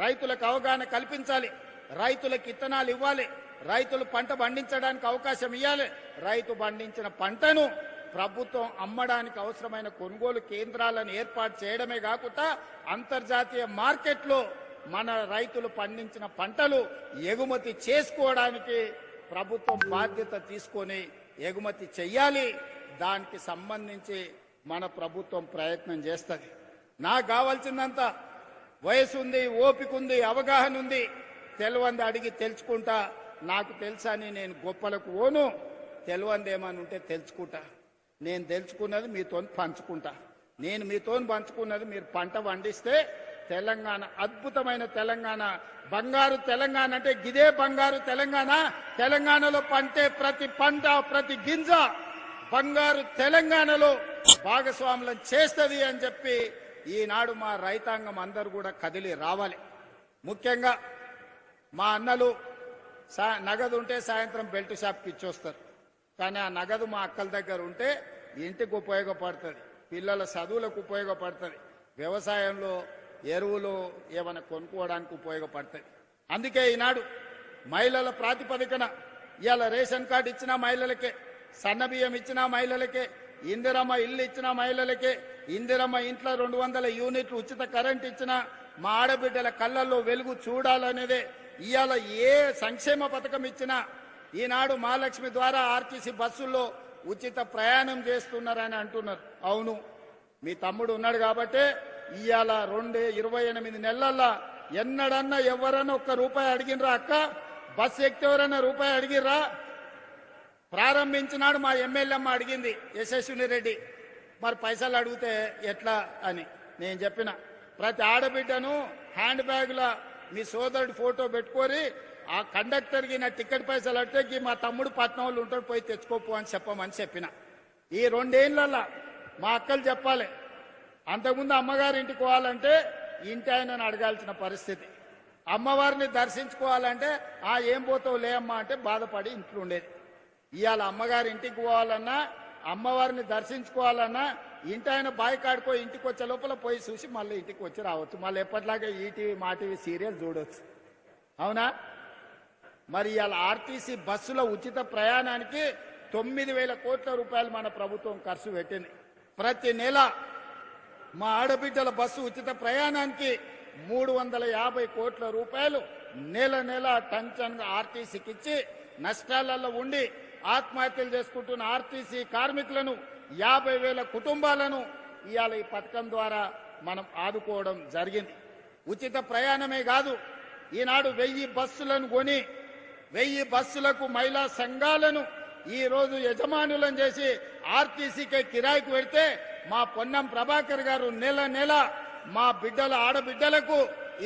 రైతులకు అవగాహన కల్పించాలి. రైతులకు ఇత్తనాలు ఇవ్వాలి. రైతులు పంట పండించడానికి అవకాశం ఇవ్వాలి. రైతు పండించిన పంటను ప్రభుత్వం అమ్మడానికి అవసరమైన కొనుగోలు కేంద్రాలను ఏర్పాటు చేయడమే కాకుండా అంతర్జాతీయ మార్కెట్లో మన రైతులు పండించిన పంటలు ఎగుమతి చేసుకోవడానికి ప్రభుత్వం బాధ్యత తీసుకొని ఎగుమతి చెయ్యాలి. దానికి సంబంధించి మన ప్రభుత్వం ప్రయత్నం చేస్తుంది. నాకు కావాల్సిందంతా వయసు ఉంది, ఓపిక ఉంది, అవగాహన ఉంది. తెలివంది అడిగి తెలుసుకుంటా. నాకు తెలుసని నేను గొప్పలకు ఓను. తెలివంది ఏమని ఉంటే తెలుసుకుంటా. నేను తెలుసుకున్నది మీతో పంచుకుంటా. నేను మీతో పంచుకున్నది మీరు పంట పండిస్తే తెలంగాణ అద్భుతమైన తెలంగాణ, బంగారు తెలంగాణ అంటే గిదే బంగారు తెలంగాణ. తెలంగాణలో పంటే ప్రతి పంట, ప్రతి గింజ బంగారు తెలంగాణలో భాగస్వాములం చేస్తుంది అని చెప్పి ఈనాడు మా రైతాంగం అందరూ కూడా కదిలి రావాలి. ముఖ్యంగా మా అన్నలు నగదు ఉంటే సాయంత్రం బెల్ట్ షాప్కి ఇచ్చొస్తారు. కానీ ఆ నగదు మా అక్కల దగ్గర ఉంటే ఇంటికి ఉపయోగపడుతుంది, పిల్లల చదువులకు ఉపయోగపడుతుంది, వ్యవసాయంలో ఎరువులు ఏమైనా కొనుక్కోవడానికి ఉపయోగపడుతుంది. అందుకే ఈనాడు మహిళల ప్రాతిపదికన ఇవాళ రేషన్ కార్డు ఇచ్చిన మహిళలకే, సన్న బియ్యం ఇచ్చిన మహిళలకే, ఇందిరమ్మ ఇల్లు ఇచ్చిన మహిళలకే, ఇందిరమ్మ ఇంట్లో 200 యూనిట్లు ఉచిత కరెంట్ ఇచ్చిన మా ఆడబిడ్డల కళ్ళల్లో వెలుగు చూడాలనేదే. ఇవాళ ఏ సంక్షేమ పథకం ఇచ్చినా ఈనాడు మహాలక్ష్మి ద్వారా ఆర్టీసీ బస్సుల్లో ఉచిత ప్రయాణం చేస్తున్నారని అంటున్నారు. అవును, మీ తమ్ముడు ఉన్నాడు కాబట్టే ఇవాళ 28 నెలల్లో ఎన్నడన్నా ఎవరన్నా ₹1 అడిగినరా? అక్క బస్సు ఎక్కితే ఎవరన్నా రూపాయి అడిగిర్రా? ప్రారంభించినాడు మా ఎమ్మెల్యేమ్మ అడిగింది, యశస్విని రెడ్డి. మరి పైసలు అడిగితే ఎట్లా అని నేను చెప్పిన, ప్రతి ఆడబిడ్డను హ్యాండ్ బ్యాగ్లో మీ సోదరుడి ఫోటో పెట్టుకొని ఆ కండక్టర్కి నా టికెట్ పైసలు అడితే మా తమ్ముడు పట్నం వాళ్ళు ఉంటాడు, పోయి తెచ్చుకోపు అని చెప్పమని చెప్పిన. ఈ 2 ఏళ్లలో మా అక్కలు చెప్పాలి, అంతకుముందు అమ్మగారి ఇంటికి పోవాలంటే ఇంటి ఆయనను అడగాల్సిన పరిస్థితి. అమ్మవారిని దర్శించుకోవాలంటే ఏం పోతావు లే అమ్మ అంటే బాధపడి ఇంట్లో ఉండేది. ఇవాళ అమ్మగారి ఇంటికి పోవాలన్నా అమ్మవారిని దర్శించుకోవాలన్నా ఇంటి ఆయన బాయ్ కాడుకో ఇంటికి వచ్చే లోపల పోయి చూసి మళ్ళీ ఇంటికి వచ్చి రావచ్చు. మళ్ళీ ఎప్పటిలాగే ఈటీవీ మా టీవీ సీరియల్ చూడవచ్చు. అవునా? మరి ఇవాళ ఆర్టీసీ బస్సుల ఉచిత ప్రయాణానికి 9,000 కోట్ల రూపాయలు మన ప్రభుత్వం ఖర్చు పెట్టింది. ప్రతి నెల మా ఆడబిడ్డల బస్సు ఉచిత ప్రయాణానికి 350 కోట్ల రూపాయలు నెల నెల టంచన్గా ఆర్టీసీకి ఇచ్చి నష్టాలలో ఉండి ఆత్మహత్యలు చేసుకుంటున్న ఆర్టీసీ కార్మికులను 50,000 కుటుంబాలను ఇవాళ ఈ పథకం ద్వారా మనం ఆదుకోవడం జరిగింది. ఉచిత ప్రయాణమే కాదు, ఈనాడు 1000 బస్సులను కొని 1000 బస్సులకు మహిళా సంఘాలను ఈ రోజు యజమానులను చేసి ఆర్టీసీకే కిరాయికి పెడితే మా పొన్నం ప్రభాకర్ గారు నెల నెల మా బిడ్డల ఆడబిడ్డలకు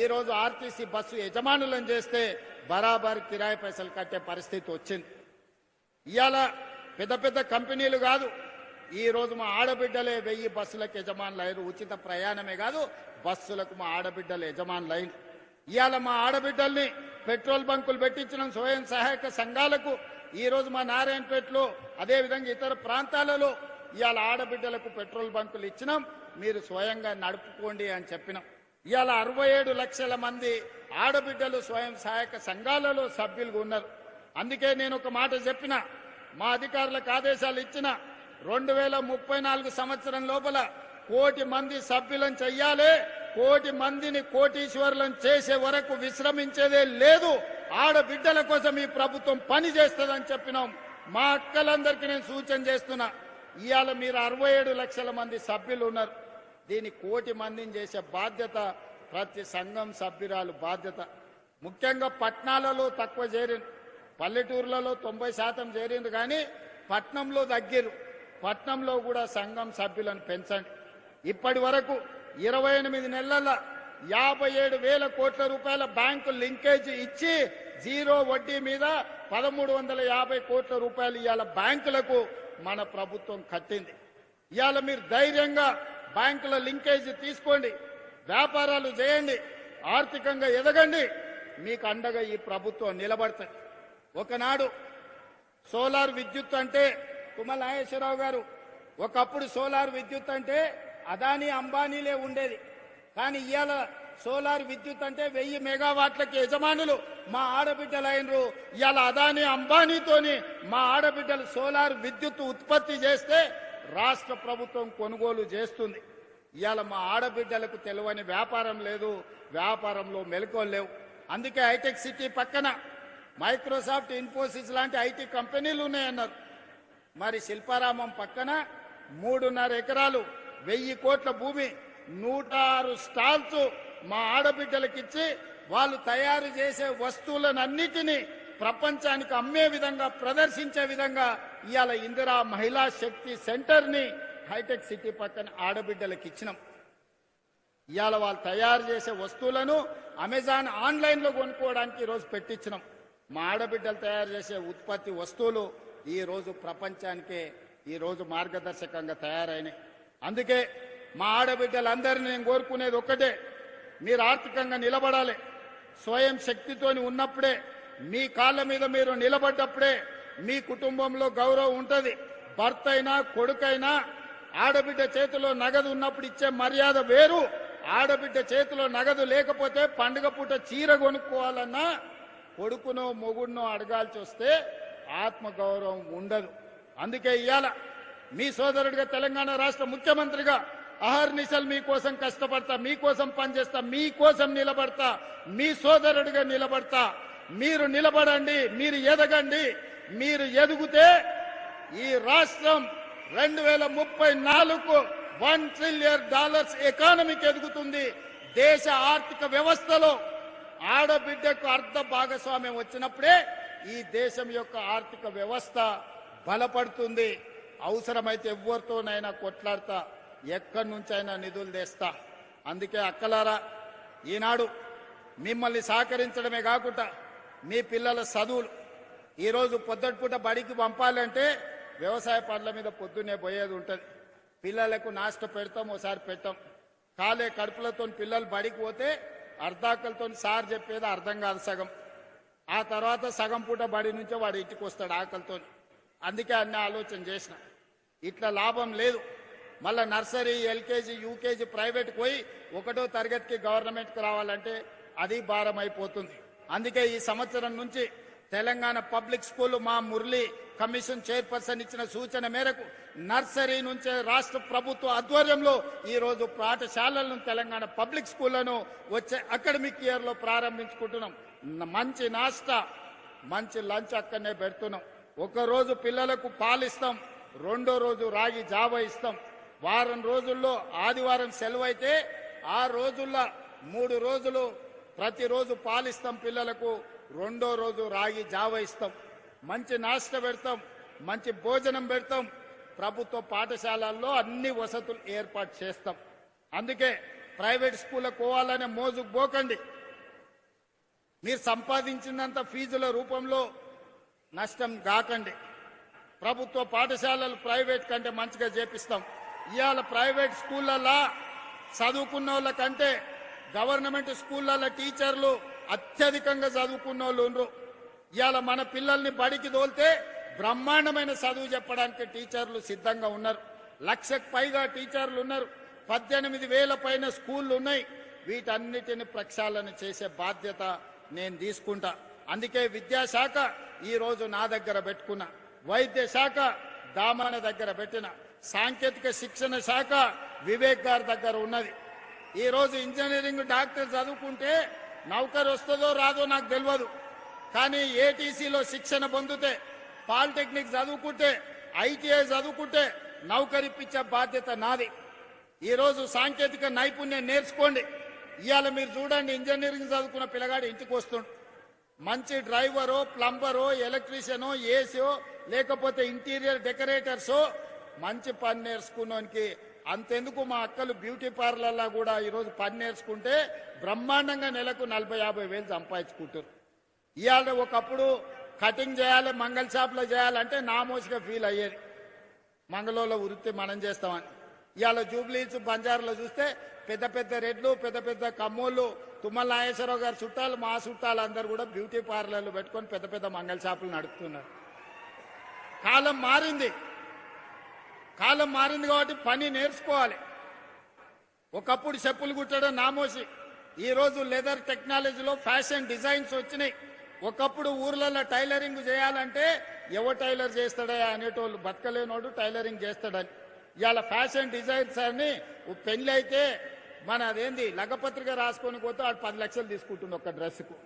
ఈ రోజు ఆర్టీసీ బస్సు యజమానులను చేస్తే బరాబర్ కిరాయి పైసలు కట్టే పరిస్థితి వచ్చింది. ఇవాళ పెద్ద పెద్ద కంపెనీలు కాదు, ఈ రోజు మా ఆడబిడ్డలే 1000 బస్సులకు యజమానులు అయ్యారు. ఉచిత ప్రయాణమే కాదు, బస్సులకు మా ఆడబిడ్డలు యజమానులు అయింది. ఇవాళ మా ఆడబిడ్డల్ని పెట్రోల్ బంకులు పెట్టించిన స్వయం సహాయక సంఘాలకు ఈ రోజు మా నారాయణపేటలో అదేవిధంగా ఇతర ప్రాంతాలలో ఇవాళ ఆడబిడ్డలకు పెట్రోల్ బంకులు ఇచ్చినాం, మీరు స్వయంగా నడుపుకోండి అని చెప్పినాం. ఇవాళ 67 లక్షల మంది ఆడబిడ్డలు స్వయం సహాయక సంఘాలలో సభ్యులుగా ఉన్నారు. అందుకే నేను ఒక మాట చెప్పిన, మా అధికారులకు ఆదేశాలు ఇచ్చిన 2034 సంవత్సరం లోపల 1 కోటి మంది సభ్యులను చెయ్యాలి. 1 కోటి మందిని కోటీశ్వరులను చేసే వరకు విశ్రమించేదే లేదు. ఆడబిడ్డల కోసం ఈ ప్రభుత్వం పని చేస్తుందని చెప్పినాం. మా అక్కలందరికీ నేను సూచన చేస్తున్నా, ఇవాళ మీరు 67 లక్షల మంది సభ్యులు ఉన్నారు. దీన్ని 1 కోటి మందిని చేసే బాధ్యత ప్రతి సంఘం సభ్యురాలు బాధ్యత. ముఖ్యంగా పట్టణాలలో తక్కువ చేరింది, పల్లెటూర్లలో 90% చేరింది, కానీ పట్నంలో తగ్గిరు. పట్నంలో కూడా సంఘం సభ్యులను పెంచండి. ఇప్పటి వరకు 28 నెలల 57,000 కోట్ల రూపాయల బ్యాంకు లింకేజ్ ఇచ్చి 0 వడ్డీ మీద 1,350 కోట్ల రూపాయలు ఇవాళ బ్యాంకులకు మన ప్రభుత్వం కట్టింది. ఇవాళ మీరు ధైర్యంగా బ్యాంకుల లింకేజ్ తీసుకోండి, వ్యాపారాలు చేయండి, ఆర్థికంగా ఎదగండి. మీకు అండగా ఈ ప్రభుత్వం నిలబడుతుంది. ఒకనాడు సోలార్ విద్యుత్ అంటే తుమ్మల నాగేశ్వరరావు గారు, ఒకప్పుడు సోలార్ విద్యుత్ అంటే అదానీ అంబానీలే ఉండేది. కానీ ఇవాళ సోలార్ విద్యుత్ అంటే 1000 మెగావాట్లకి యజమానులు మా ఆడబిడ్డలు అయినరు. ఇవాళ అదానీ అంబానీతోని మా ఆడబిడ్డలు సోలార్ విద్యుత్ ఉత్పత్తి చేస్తే రాష్ట్ర ప్రభుత్వం కొనుగోలు చేస్తుంది. ఇవాళ మా ఆడబిడ్డలకు తెలియని వ్యాపారం లేదు, వ్యాపారంలో మెలకువలు లేవు. అందుకే హైటెక్ సిటీ పక్కన మైక్రోసాఫ్ట్, ఇన్ఫోసిస్ లాంటి ఐటీ కంపెనీలు ఉన్నాయన్నారు. మరి శిల్పారామం పక్కన 3.5 ఎకరాలు 1000 కోట్ల భూమి 106 స్టాల్స్ మా ఆడబిడ్డలకిచ్చి వాళ్ళు తయారు చేసే వస్తువులన్నిటినీ ప్రపంచానికి అమ్మే విధంగా, ప్రదర్శించే విధంగా ఇవాళ ఇందిరా మహిళా శక్తి సెంటర్ని హైటెక్ సిటీ పక్కన ఆడబిడ్డలకు ఇచ్చినాం. ఇవాళ వాళ్ళు తయారు చేసే వస్తువులను అమెజాన్ ఆన్లైన్లో కొనుక్కోవడానికి ఈరోజు పెట్టించినాం. మా ఆడబిడ్డలు తయారు చేసే ఉత్పత్తి వస్తువులు ఈరోజు ప్రపంచానికే ఈరోజు మార్గదర్శకంగా తయారైనాయి. అందుకే మా ఆడబిడ్డలందరినీ నేను కోరుకునేది ఒక్కటే, మీరు ఆర్థికంగా నిలబడాలి. స్వయం శక్తితోని ఉన్నప్పుడే, మీ కాళ్ళ మీద మీరు నిలబడ్డప్పుడే మీ కుటుంబంలో గౌరవం ఉంటుంది. భర్త అయినా కొడుకైనా ఆడబిడ్డ చేతిలో నగదు ఉన్నప్పుడు ఇచ్చే మర్యాద వేరు. ఆడబిడ్డ చేతిలో నగదు లేకపోతే పండుగ పూట చీర కొనుక్కోవాలన్నా కొడుకునో మొగుడునో అడగాల్సి వస్తే ఆత్మగౌరవం ఉండదు. అందుకే ఇవాళ మీ సోదరుడిగా, తెలంగాణ రాష్ట్ర ముఖ్యమంత్రిగా అహర్నిశలు మీకోసం కష్టపడతా, మీకోసం పనిచేస్తా, మీకోసం నిలబడతా, మీ సోదరుడిగా నిలబడతా. మీరు నిలబడండి, మీరు ఎదగండి. మీరు ఎదిగితే ఈ రాష్ట్రం 2034కు $1 ట్రిలియన్ ఎకానమీకి ఎదుగుతుంది. దేశ ఆర్థిక వ్యవస్థలో ఆడబిడ్డకు అర్ధ భాగస్వామ్యం వచ్చినప్పుడే ఈ దేశం యొక్క ఆర్థిక వ్యవస్థ బలపడుతుంది. అవసరమైతే ఎవరితోనైనా కొట్లాడతా, ఎక్కడి నుంచైనా నిధులు తెస్తా. అందుకే అక్కలారా, ఈనాడు మిమ్మల్ని సహకరించడమే కాకుండా మీ పిల్లల చదువులు ఈరోజు పొద్దుటిపూట బడికి పంపాలంటే వ్యవసాయ పనుల మీద పొద్దున్నే పోయేది ఉంటుంది. పిల్లలకు నాష్ట పెడతాం, ఓసారి పెట్టాం. కాలే కడుపులతో పిల్లలు బడికి పోతే అర్ధాకలతో సార్ చెప్పేది అర్థం కాదు సగం. ఆ తర్వాత సగం పూట బడి నుంచే వాడు ఇంటికి వస్తాడు ఆకలితో. అందుకే అన్ని ఆలోచన చేసిన. ఇట్లా లాభం లేదు. మళ్ళా నర్సరీ, ఎల్కేజీ, యూకేజీ ప్రైవేట్కి పోయి 1వ తరగతికి గవర్నమెంట్కి రావాలంటే అది భారం అయిపోతుంది. అందుకే ఈ సంవత్సరం నుంచి తెలంగాణ పబ్లిక్ స్కూల్ మా మురళి కమిషన్ చైర్పర్సన్ ఇచ్చిన సూచన మేరకు నర్సరీ నుంచే రాష్ట్ర ప్రభుత్వ ఆధ్వర్యంలో ఈ రోజు పాఠశాలలను తెలంగాణ పబ్లిక్ స్కూళ్లను వచ్చే అకాడమిక్ ఇయర్ లో ప్రారంభించుకుంటున్నాం. మంచి నాస్టా, మంచి లంచ్ అక్కడనే పెడుతున్నాం. ఒక రోజు పిల్లలకు పాలిస్తాం, 2వ రోజు రాగి జావ ఇస్తాం. వారం రోజుల్లో ఆదివారం సెలవు అయితే 6 రోజుల్లో 3 రోజులు ప్రతిరోజు పాలిస్తాం పిల్లలకు, 2వ రోజు రాగి జావ ఇస్తాం. మంచి నాష్ట పెడతాం, మంచి భోజనం పెడతాం. ప్రభుత్వ పాఠశాలల్లో అన్ని వసతులు ఏర్పాటు చేస్తాం. అందుకే ప్రైవేట్ స్కూళ్ళకు పోవాలనే మోజుకు పోకండి. మీరు సంపాదించినంత ఫీజుల రూపంలో నష్టం కాకండి. ప్రభుత్వ పాఠశాలలు ప్రైవేట్ కంటే మంచిగా చేపిస్తాం. ఇవాళ ప్రైవేట్ స్కూళ్ళల్లో చదువుకున్న వాళ్ళ కంటే గవర్నమెంట్ స్కూళ్ళల్లో టీచర్లు అత్యధికంగా చదువుకున్న వాళ్ళు ఉన్నారు. ఇవాళ మన పిల్లల్ని బడికి తోలితే బ్రహ్మాండమైన చదువు చెప్పడానికి టీచర్లు సిద్ధంగా ఉన్నారు. 1,00,000కు పైగా టీచర్లు ఉన్నారు. 18,000 పైన స్కూళ్లు ఉన్నాయి. వీటన్నిటిని ప్రక్షాళన చేసే బాధ్యత నేను తీసుకుంటా. అందుకే విద్యాశాఖ ఈ రోజు నా దగ్గర పెట్టుకున్నా, వైద్య శాఖ దామన దగ్గర పెట్టిన, సాంకేతిక శిక్షణ శాఖ వివేక్ గారి దగ్గర ఉన్నది. ఈ రోజు ఇంజనీరింగ్ డాక్టర్ చదువుకుంటే నౌకరు వస్తుందో రాదో నాకు తెలియదు. కానీ ఏటీసీలో శిక్షణ పొందితే, పాలిటెక్నిక్ చదువుకుంటే, ఐటీఐ చదువుకుంటే నౌకరిప్పించే బాధ్యత నాది. ఈరోజు సాంకేతిక నైపుణ్యం నేర్చుకోండి. ఇవాళ మీరు చూడండి, ఇంజనీరింగ్ చదువుకున్న పిల్లగాడు ఇంటికి వస్తుండు. మంచి డ్రైవరో, ప్లంబరో, ఎలక్ట్రీషియనో, ఏసీఓ, లేకపోతే ఇంటీరియర్ డెకరేటర్సో మంచి పని నేర్చుకున్నానికి అంతెందుకు మా అక్కలు బ్యూటీ పార్లర్లో కూడా ఈరోజు పని నేర్చుకుంటే బ్రహ్మాండంగా నెలకు 40-50 వేలు సంపాదించుకుంటారు. ఇవాళ ఒకప్పుడు కటింగ్ చేయాలి, మంగళ షాప్లో చేయాలంటే నామోసిగా ఫీల్ అయ్యేది. మంగళూరులో వృత్తి మనం చేస్తామని. ఇవాళ జూబ్లీస్, బంజారాలో చూస్తే పెద్ద పెద్ద రెడ్లు, పెద్ద పెద్ద కమ్మోళ్ళు, తుమ్మల నాగేశ్వరరావు గారి చుట్టాలు, మా చుట్టాలు అందరూ కూడా బ్యూటీ పార్లర్లు పెట్టుకొని పెద్ద పెద్ద మంగళ షాపులు నడుపుతున్నారు. కాలం మారింది. కాలం మారింది కాబట్టి పని నేర్చుకోవాలి. ఒకప్పుడు చెప్పులు కుట్టడం నామోసి, ఈరోజు లెదర్ టెక్నాలజీలో ఫ్యాషన్ డిజైన్స్ వచ్చినాయి. ఒకప్పుడు ఊర్లలో టైలరింగ్ చేయాలంటే ఎవరు టైలర్ చేస్తాడా అనేటోళ్ళు, బతకలేనోడు టైలరింగ్ చేస్తాడని. ఇవాళ ఫ్యాషన్ డిజైన్స్ అని పెళ్లి అయితే మన అదేంది లగ్గపత్రిక రాసుకొని పోతే వాడు 10 లక్షలు తీసుకుంటుంది ఒక డ్రెస్సుకు.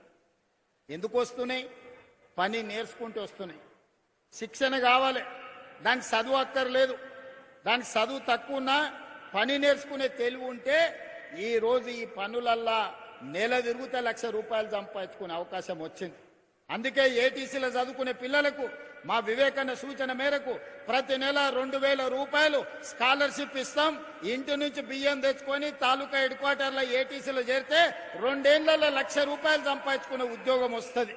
ఎందుకు వస్తున్నాయి? పని నేర్చుకుంటూ వస్తున్నాయి. శిక్షణ కావాలి, దానికి చదువు అక్కర్లేదు. దానికి చదువు తక్కువ ఉన్నా పని నేర్చుకునే తెలివి ఉంటే ఈ రోజు ఈ పనులల్లా నెల తిరిగితే ₹1,00,000 సంపాదించుకునే అవకాశం వచ్చింది. అందుకే ఏటీసీలో చదువుకునే పిల్లలకు మా వివేకన్న సూచన మేరకు ప్రతి నెల ₹2,000 స్కాలర్షిప్ ఇస్తాం. ఇంటి నుంచి బియ్యం తెచ్చుకొని తాలూకా హెడ్ క్వార్టర్లో ఏటీసీలో చేరితే 2 ఏళ్లలో ₹1,00,000 సంపాదించుకునే ఉద్యోగం వస్తుంది.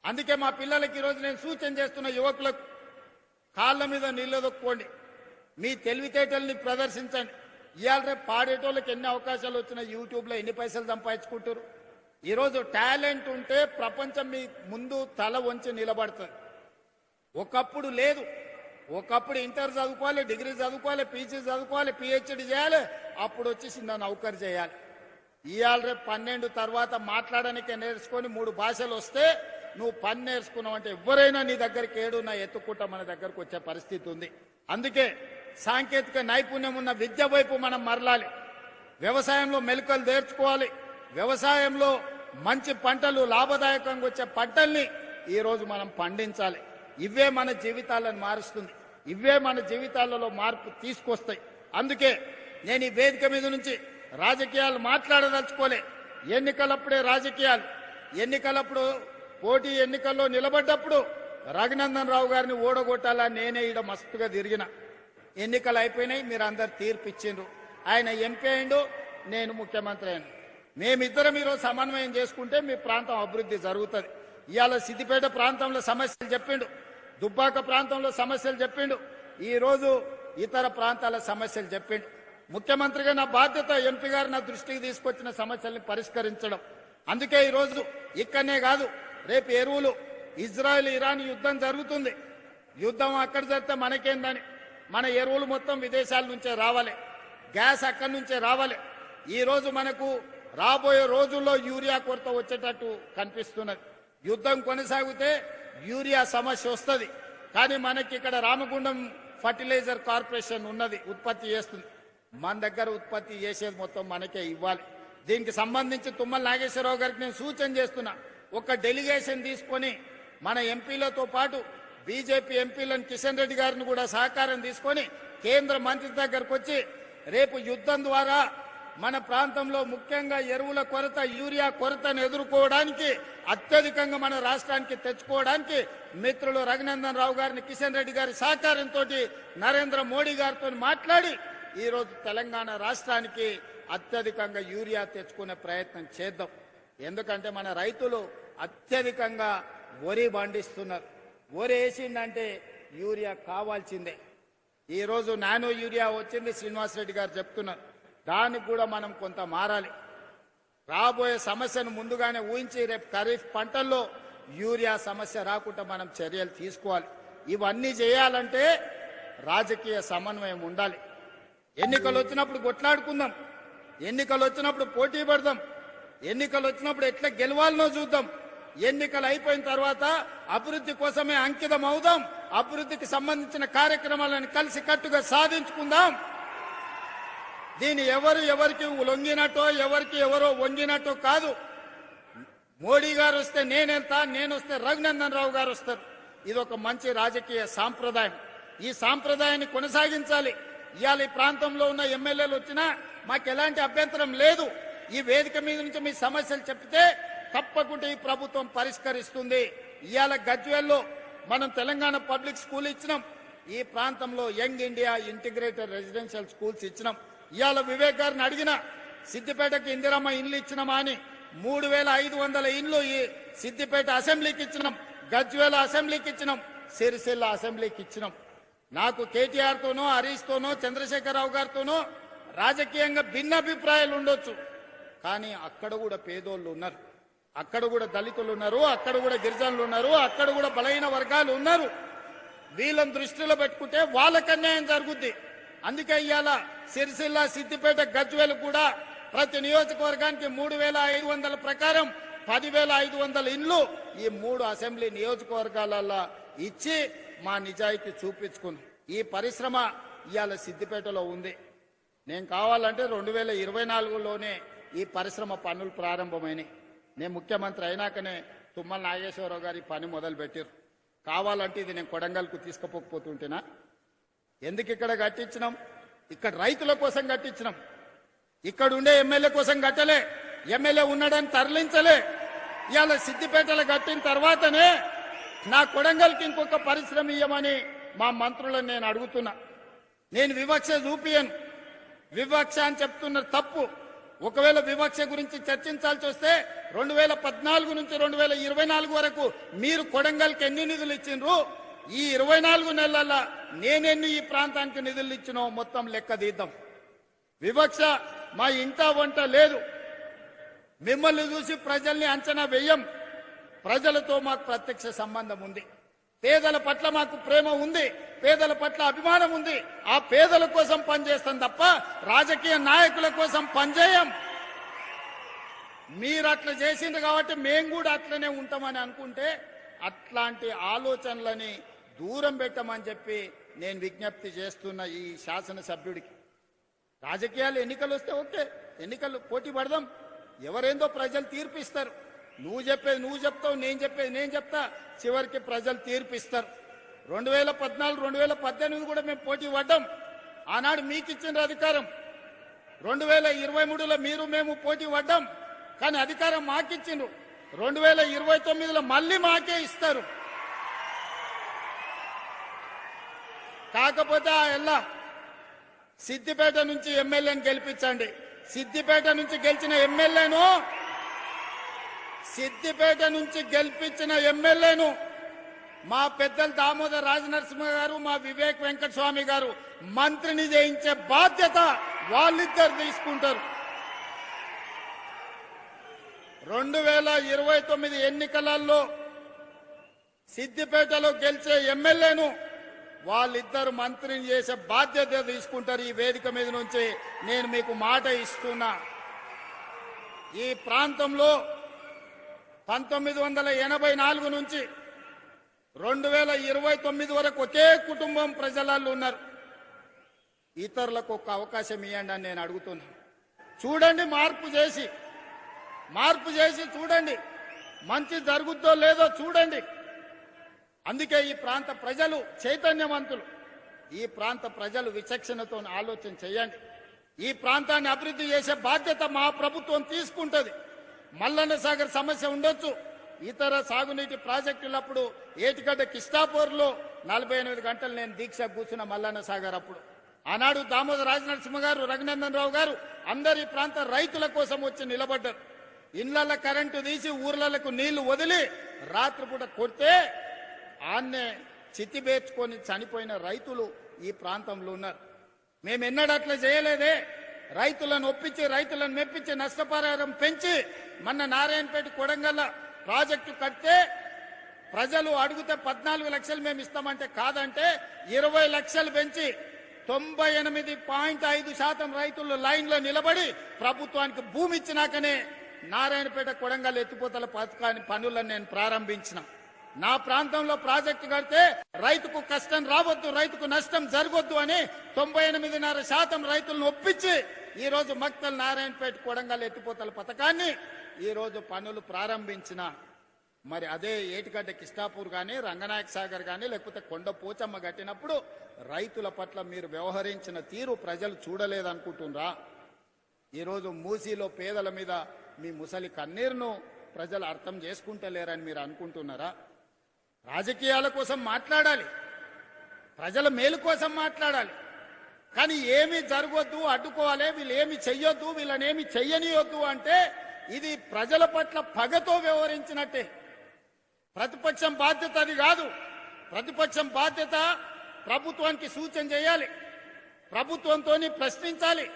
అందుకే మా పిల్లలకి ఈరోజు నేను సూచన చేస్తున్న యువకులకు కాళ్ళ మీద నిలదొక్కోండి, మీ తెలివితేటల్ని ప్రదర్శించండి. ఇవాళ రేపు పాడేటోళ్ళకి ఎన్ని అవకాశాలు వచ్చినా యూట్యూబ్లో ఎన్ని పైసలు సంపాదించుకుంటారు. ఈరోజు టాలెంట్ ఉంటే ప్రపంచం మీ ముందు తల వంచి నిలబడుతుంది. ఒకప్పుడు లేదు. ఒకప్పుడు ఇంటర్ చదువుకోవాలి, డిగ్రీ చదువుకోవాలి, పీజీ చదువుకోవాలి, పిహెచ్డి చేయాలి, అప్పుడు వచ్చి చిన్న నౌకరు చేయాలి. ఇవాళ రేపు 12 తర్వాత మాట్లాడడానికే నేర్చుకొని 3 భాషలు వస్తే నువ్వు పని నేర్చుకున్నావు అంటే ఎవరైనా నీ దగ్గరికి ఏడున్నా ఎత్తుకుంటా మన దగ్గరకు వచ్చే పరిస్థితి ఉంది. అందుకే సాంకేతిక నైపుణ్యం ఉన్న విద్య వైపు మనం మరలాలి. వ్యవసాయంలో మెలకువలు నేర్చుకోవాలి. వ్యవసాయంలో మంచి పంటలు, లాభదాయకంగా వచ్చే పంటల్ని ఈరోజు మనం పండించాలి. ఇవే మన జీవితాలను మారుస్తుంది. ఇవే మన జీవితాలలో మార్పు తీసుకొస్తాయి. అందుకే నేను ఈ వేదిక మీద నుంచి రాజకీయాలు మాట్లాడదలుచుకోలే. ఎన్నికలప్పుడే రాజకీయాలు. ఎన్నికలప్పుడు పోటీ ఎన్నికల్లో నిలబడ్డప్పుడు రఘునందన్ రావు గారిని ఓడగొట్టాలని నేనే ఈడ మస్తుగా తిరిగిన. ఎన్నికలు అయిపోయినాయి, మీరు అందరు తీర్పు ఇచ్చిండ్రు. ఆయన ఎంపీ అయిండు, నేను ముఖ్యమంత్రి అయ్యాను. మేమిద్దరం ఈరోజు సమన్వయం చేసుకుంటే మీ ప్రాంతం అభివృద్ధి జరుగుతుంది. ఇవాళ సిద్దిపేట ప్రాంతంలో సమస్యలు చెప్పిండు, దుబ్బాక ప్రాంతంలో సమస్యలు చెప్పిండు. ఈరోజు ఇతర ప్రాంతాల సమస్యలు చెప్పిండు. ముఖ్యమంత్రిగా నా బాధ్యత ఎంపీ గారు నా దృష్టికి తీసుకొచ్చిన సమస్యల్ని పరిష్కరించడం. అందుకే ఈరోజు ఇక్కడనే కాదు, రేపు ఎరువులు ఇజ్రాయెల్ ఇరాన్ యుద్ధం జరుగుతుంది. యుద్ధం అక్కడ జరిగితే మనకేందని, మన ఎరువులు మొత్తం విదేశాల నుంచే రావాలి, గ్యాస్ అక్కడి నుంచే రావాలి. ఈ రోజు మనకు రాబోయే రోజుల్లో యూరియా కొరత వచ్చేటట్టు కనిపిస్తున్నది. యుద్ధం కొనసాగితే యూరియా సమస్య వస్తుంది. కానీ మనకి ఇక్కడ రామగుండం ఫర్టిలైజర్ కార్పొరేషన్ ఉన్నది, ఉత్పత్తి చేస్తుంది. మన దగ్గర ఉత్పత్తి చేసేది మొత్తం మనకే ఇవ్వాలి. దీనికి సంబంధించి తుమ్మల నాగేశ్వరరావు గారికి నేను సూచన చేస్తున్నా, ఒక డెలిగేషన్ తీసుకొని మన ఎంపీలతో పాటు బీజేపీ ఎంపీలను కిషన్ రెడ్డి గారిని కూడా సహకారం తీసుకొని కేంద్ర మంత్రి దగ్గరకు వచ్చి రేపు యుద్ధం ద్వారా మన ప్రాంతంలో ముఖ్యంగా ఎరువుల కొరత, యూరియా కొరతను ఎదుర్కోవడానికి అత్యధికంగా మన రాష్ట్రానికి తెచ్చుకోవడానికి మిత్రులు రఘునందన్ రావు గారిని, కిషన్ రెడ్డి గారి సహకారంతో నరేంద్ర మోడీ గారితో మాట్లాడి ఈరోజు తెలంగాణ రాష్ట్రానికి అత్యధికంగా యూరియా తెచ్చుకునే ప్రయత్నం చేద్దాం. ఎందుకంటే మన రైతులు అత్యధికంగా వరి పండిస్తున్నారు. వరి వేసిందంటే యూరియా కావాల్సిందే. ఈరోజు నానో యూరియా వచ్చింది, శ్రీనివాసరెడ్డి గారు చెప్తున్నారు. దానికి కూడా మనం కొంత మారాలి. రాబోయే సమస్యను ముందుగానే ఊహించి రేపు ఖరీఫ్ పంటల్లో యూరియా సమస్య రాకుండా మనం చర్యలు తీసుకోవాలి. ఇవన్నీ చేయాలంటే రాజకీయ సమన్వయం ఉండాలి. ఎన్నికలు వచ్చినప్పుడు కొట్లాడుకుందాం, ఎన్నికలు వచ్చినప్పుడు పోటీ పడదాం, ఎన్నికలు వచ్చినప్పుడు ఎట్లా గెలవాలనో చూద్దాం. ఎన్నికలు అయిపోయిన తర్వాత అభివృద్ధి కోసమే అంకితం అవుదాం. అభివృద్ధికి సంబంధించిన కార్యక్రమాలను కలిసి కట్టుగా సాధించుకుందాం. దీని ఎవరికి లొంగినట్టో, ఎవరికి ఎవరో వంగినట్టో కాదు. మోడీ గారు వస్తే నేనెళ్తా, నేను వస్తే రఘునందన్ రావు గారు వస్తారు. ఇది ఒక మంచి రాజకీయ సాంప్రదాయం. ఈ సాంప్రదాయాన్ని కొనసాగించాలి. ఇవాళ ఈ ప్రాంతంలో ఉన్న ఎమ్మెల్యేలు వచ్చినా మాకు ఎలాంటి అభ్యంతరం లేదు. ఈ వేదిక మీద నుంచి మీ సమస్యలు చెప్తే తప్పకుండా ఈ ప్రభుత్వం పరిష్కరిస్తుంది. ఇవాళ గజ్వేల్లో మనం తెలంగాణ పబ్లిక్ స్కూల్ ఇచ్చినాం. ఈ ప్రాంతంలో young India integrated residential schools ఇచ్చినాం. ఇవాళ వివేక్ గారిని అడిగిన సిద్దిపేటకి ఇందిరమ్మ ఇండ్లు ఇచ్చినామా అని 3500 ఇండ్లు ఈ సిద్దిపేట అసెంబ్లీకి ఇచ్చినాం, గజ్వేల్ అసెంబ్లీకి ఇచ్చినాం, సిరిసిల్ల అసెంబ్లీకి ఇచ్చినాం. నాకు కేటీఆర్ తోనో, హరీష్ తోనో, చంద్రశేఖరరావు గారితోనో రాజకీయంగా భిన్నాభిప్రాయాలు ఉండొచ్చు. కానీ అక్కడ కూడా పేదోళ్ళు ఉన్నారు, అక్కడ కూడా దళితులు ఉన్నారు, అక్కడ కూడా గిరిజనులు ఉన్నారు, అక్కడ కూడా బలహీన వర్గాలు ఉన్నారు. వీళ్ళని దృష్టిలో పెట్టుకుంటే వాళ్ళకి అన్యాయం జరుగుద్ది. అందుకే ఇవాళ సిరిసిల్ల, సిద్దిపేట, గజ్వేల్ కూడా ప్రతి నియోజకవర్గానికి 3500 ప్రకారం 10,500 ఇండ్లు ఈ 3 అసెంబ్లీ నియోజకవర్గాలలో ఇచ్చి మా నిజాయితీ చూపించుకున్నాం. ఈ పరిశ్రమ ఇవాళ సిద్దిపేటలో ఉంది. నేను కావాలంటే 2024లోనే ఈ పరిశ్రమ పనులు ప్రారంభమైనాయి. నేను ముఖ్యమంత్రి అయినాకనే తుమ్మల నాగేశ్వరరావు గారి పని మొదలు పెట్టారు. కావాలంటే ఇది నేను కొడంగల్కు తీసుకుపోతుంటేనా? ఎందుకు ఇక్కడ కట్టించినాం? ఇక్కడ రైతుల కోసం కట్టించినాం. ఇక్కడ ఉండే ఎమ్మెల్యే కోసం కట్టలే, ఎమ్మెల్యే ఉన్నాడని తరలించలే. ఇవాళ సిద్దిపేటలో కట్టిన తర్వాతనే నా కొడంగల్కి ఇంకొక పరిశ్రమ ఇయ్యమని మా మంత్రులను నేను అడుగుతున్నా. నేను వివక్ష చూపియను, వివక్ష అని చెప్తున్నారు తప్పు. ఒకవేళ వివక్ష గురించి చర్చించాల్సి వస్తే 2014 నుంచి 2024 వరకు మీరు కొడంగల్కి ఎన్ని నిధులు ఇచ్చిండ్రు, ఈ 24 నెలల నేనెన్ని ఈ ప్రాంతానికి నిధులు ఇచ్చినో మొత్తం లెక్క తీద్దాం. వివక్ష మా ఇంట వంట లేదు. మిమ్మల్ని చూసి ప్రజల్ని అంచనా వేయం. ప్రజలతో మాకు ప్రత్యక్ష సంబంధం ఉంది. పేదల పట్ల మాకు ప్రేమ ఉంది, పేదల పట్ల అభిమానం ఉంది. ఆ పేదల కోసం పనిచేస్తాం తప్ప రాజకీయ నాయకుల కోసం పనిచేయం. మీరు అట్లా చేసిండ్రు కాబట్టి మేము కూడా అట్లనే ఉంటామని అనుకుంటే అట్లాంటి ఆలోచనలని దూరం పెట్టమని చెప్పి నేను విజ్ఞప్తి చేస్తున్న ఈ శాసనసభ్యుడికి. రాజకీయాలు ఎన్నికలు వస్తే ఓకే, ఎన్నికలు పోటీ పడదాం. ఎవరేందో ప్రజలు తీర్పిస్తారు. నువ్వు చెప్పేది నువ్వు చెప్తావు, నేను చెప్పేది నేను చెప్తా. చివరికి ప్రజలు తీర్పిస్తారు. 2014, 2018 కూడా మేము పోటీ పడ్డాం. ఆనాడు మీకు ఇచ్చిన అధికారం. 2023లో మీరు మేము పోటీ పడ్డాం. కానీ అధికారం మాకిచ్చిండ్రు. 2029లో మళ్ళీ మాకే ఇస్తారు. కాకపోతే ఆ ఎల్లా సిద్దిపేట నుంచి ఎమ్మెల్యేని గెలిపించండి. సిద్దిపేట నుంచి గెలిచిన ఎమ్మెల్యేను మా పెద్దలు దామోదర్ రాజనరసింహ గారు, మా వివేక్ వెంకటస్వామి గారు మంత్రిని చేయించే బాధ్యత వాళ్ళిద్దరు తీసుకుంటారు. 2029 ఎన్నికలలో సిద్దిపేటలో గెలిచే ఎమ్మెల్యేను వాళ్ళిద్దరు మంత్రిని చేసే బాధ్యత తీసుకుంటారు. ఈ వేదిక మీద నుంచి నేను మీకు మాట ఇస్తున్నా. ఈ ప్రాంతంలో 1984 నుంచి 2029 వరకు ఒకే కుటుంబం ప్రజలలో ఉన్నారు. ఇతరులకు ఒక అవకాశం ఇవ్వండి అని నేను అడుగుతున్నా. చూడండి, మార్పు చేసి చూడండి, మంచి జరుగుద్దో లేదో చూడండి. అందుకే ఈ ప్రాంత ప్రజలు చైతన్యవంతులు. ఈ ప్రాంత ప్రజలు విచక్షణతో ఆలోచన చేయండి. ఈ ప్రాంతాన్ని అభివృద్ధి చేసే బాధ్యత మా ప్రభుత్వం తీసుకుంటది. మల్లన్న సాగర్ సమస్య ఉండొచ్చు, ఇతర సాగునీటి ప్రాజెక్టులప్పుడు ఏటిగడ్డ కిష్టాపూర్లో 48 గంటలు నేను దీక్ష కూర్చున్న మల్లన్న సాగర్ అప్పుడు. ఆనాడు దామోదర్ రాజనరసింహ గారు, రఘునందన్ రావు గారు అందరి ప్రాంత రైతుల కోసం వచ్చి నిలబడ్డారు. ఇళ్ల కరెంటు తీసి ఊర్లకు నీళ్లు వదిలి రాత్రిపూట కొడితే ఆన్నే చిత్తిబేర్చుకొని చనిపోయిన రైతులు ఈ ప్రాంతంలో ఉన్నారు. మేము ఎన్నడూ అట్లా చేయలేదే. రైతులను ఒప్పించి, రైతులను మెప్పించి, నష్టపరిహారం పెంచి మొన్న నారాయణపేట కొడంగల్ ప్రాజెక్టు కడితే ప్రజలు అడిగితే 14 లక్షలు మేము ఇస్తామంటే కాదంటే 20 లక్షలు పెంచి 98.5% రైతులు లైన్లో నిలబడి ప్రభుత్వానికి భూమి ఇచ్చినాకనే నారాయణపేట కొడంగల్ ఎత్తిపోతల పథకాన్ని పనులను నేను ప్రారంభించిన. నా ప్రాంతంలో ప్రాజెక్టు కడితే రైతుకు కష్టం రావద్దు, రైతుకు నష్టం జరగొద్దు అని 98.5% రైతులను ఒప్పించి ఈ రోజు మక్తల్ నారాయణపేట కొడంగల్ ఎత్తిపోతల పథకాన్ని ఈ రోజు పనులు ప్రారంభించిన. మరి అదే ఏటిగడ్డ కిష్టాపూర్ గాని, రంగనాయక సాగర్ గాని, లేకపోతే కొండ పోచమ్మ కట్టినప్పుడు రైతుల పట్ల మీరు వ్యవహరించిన తీరు ప్రజలు చూడలేదనుకుంటున్నారా? ఈరోజు మూసీలో పేదల మీద మీ ముసలి కన్నీరును ప్రజలు అర్థం చేసుకుంటలేరని మీరు అనుకుంటున్నారా? రాజకీయాల కోసం మాట్లాడాలి, ప్రజల మేలు కోసం మాట్లాడాలి, కానీ ఏమీ జరగొద్దు, అడ్డుకోవాలి, వీళ్ళు ఏమి చెయ్యొద్దు, వీళ్ళనేమి చెయ్యనియొద్దు అంటే ఇది ప్రజల పట్ల పగతో వ్యవహరించినట్టే. ప్రతిపక్షం బాధ్యత అది కాదు. ప్రతిపక్షం బాధ్యత ప్రభుత్వానికి సూచన చేయాలి, ప్రభుత్వంతో ప్రశ్నించాలి,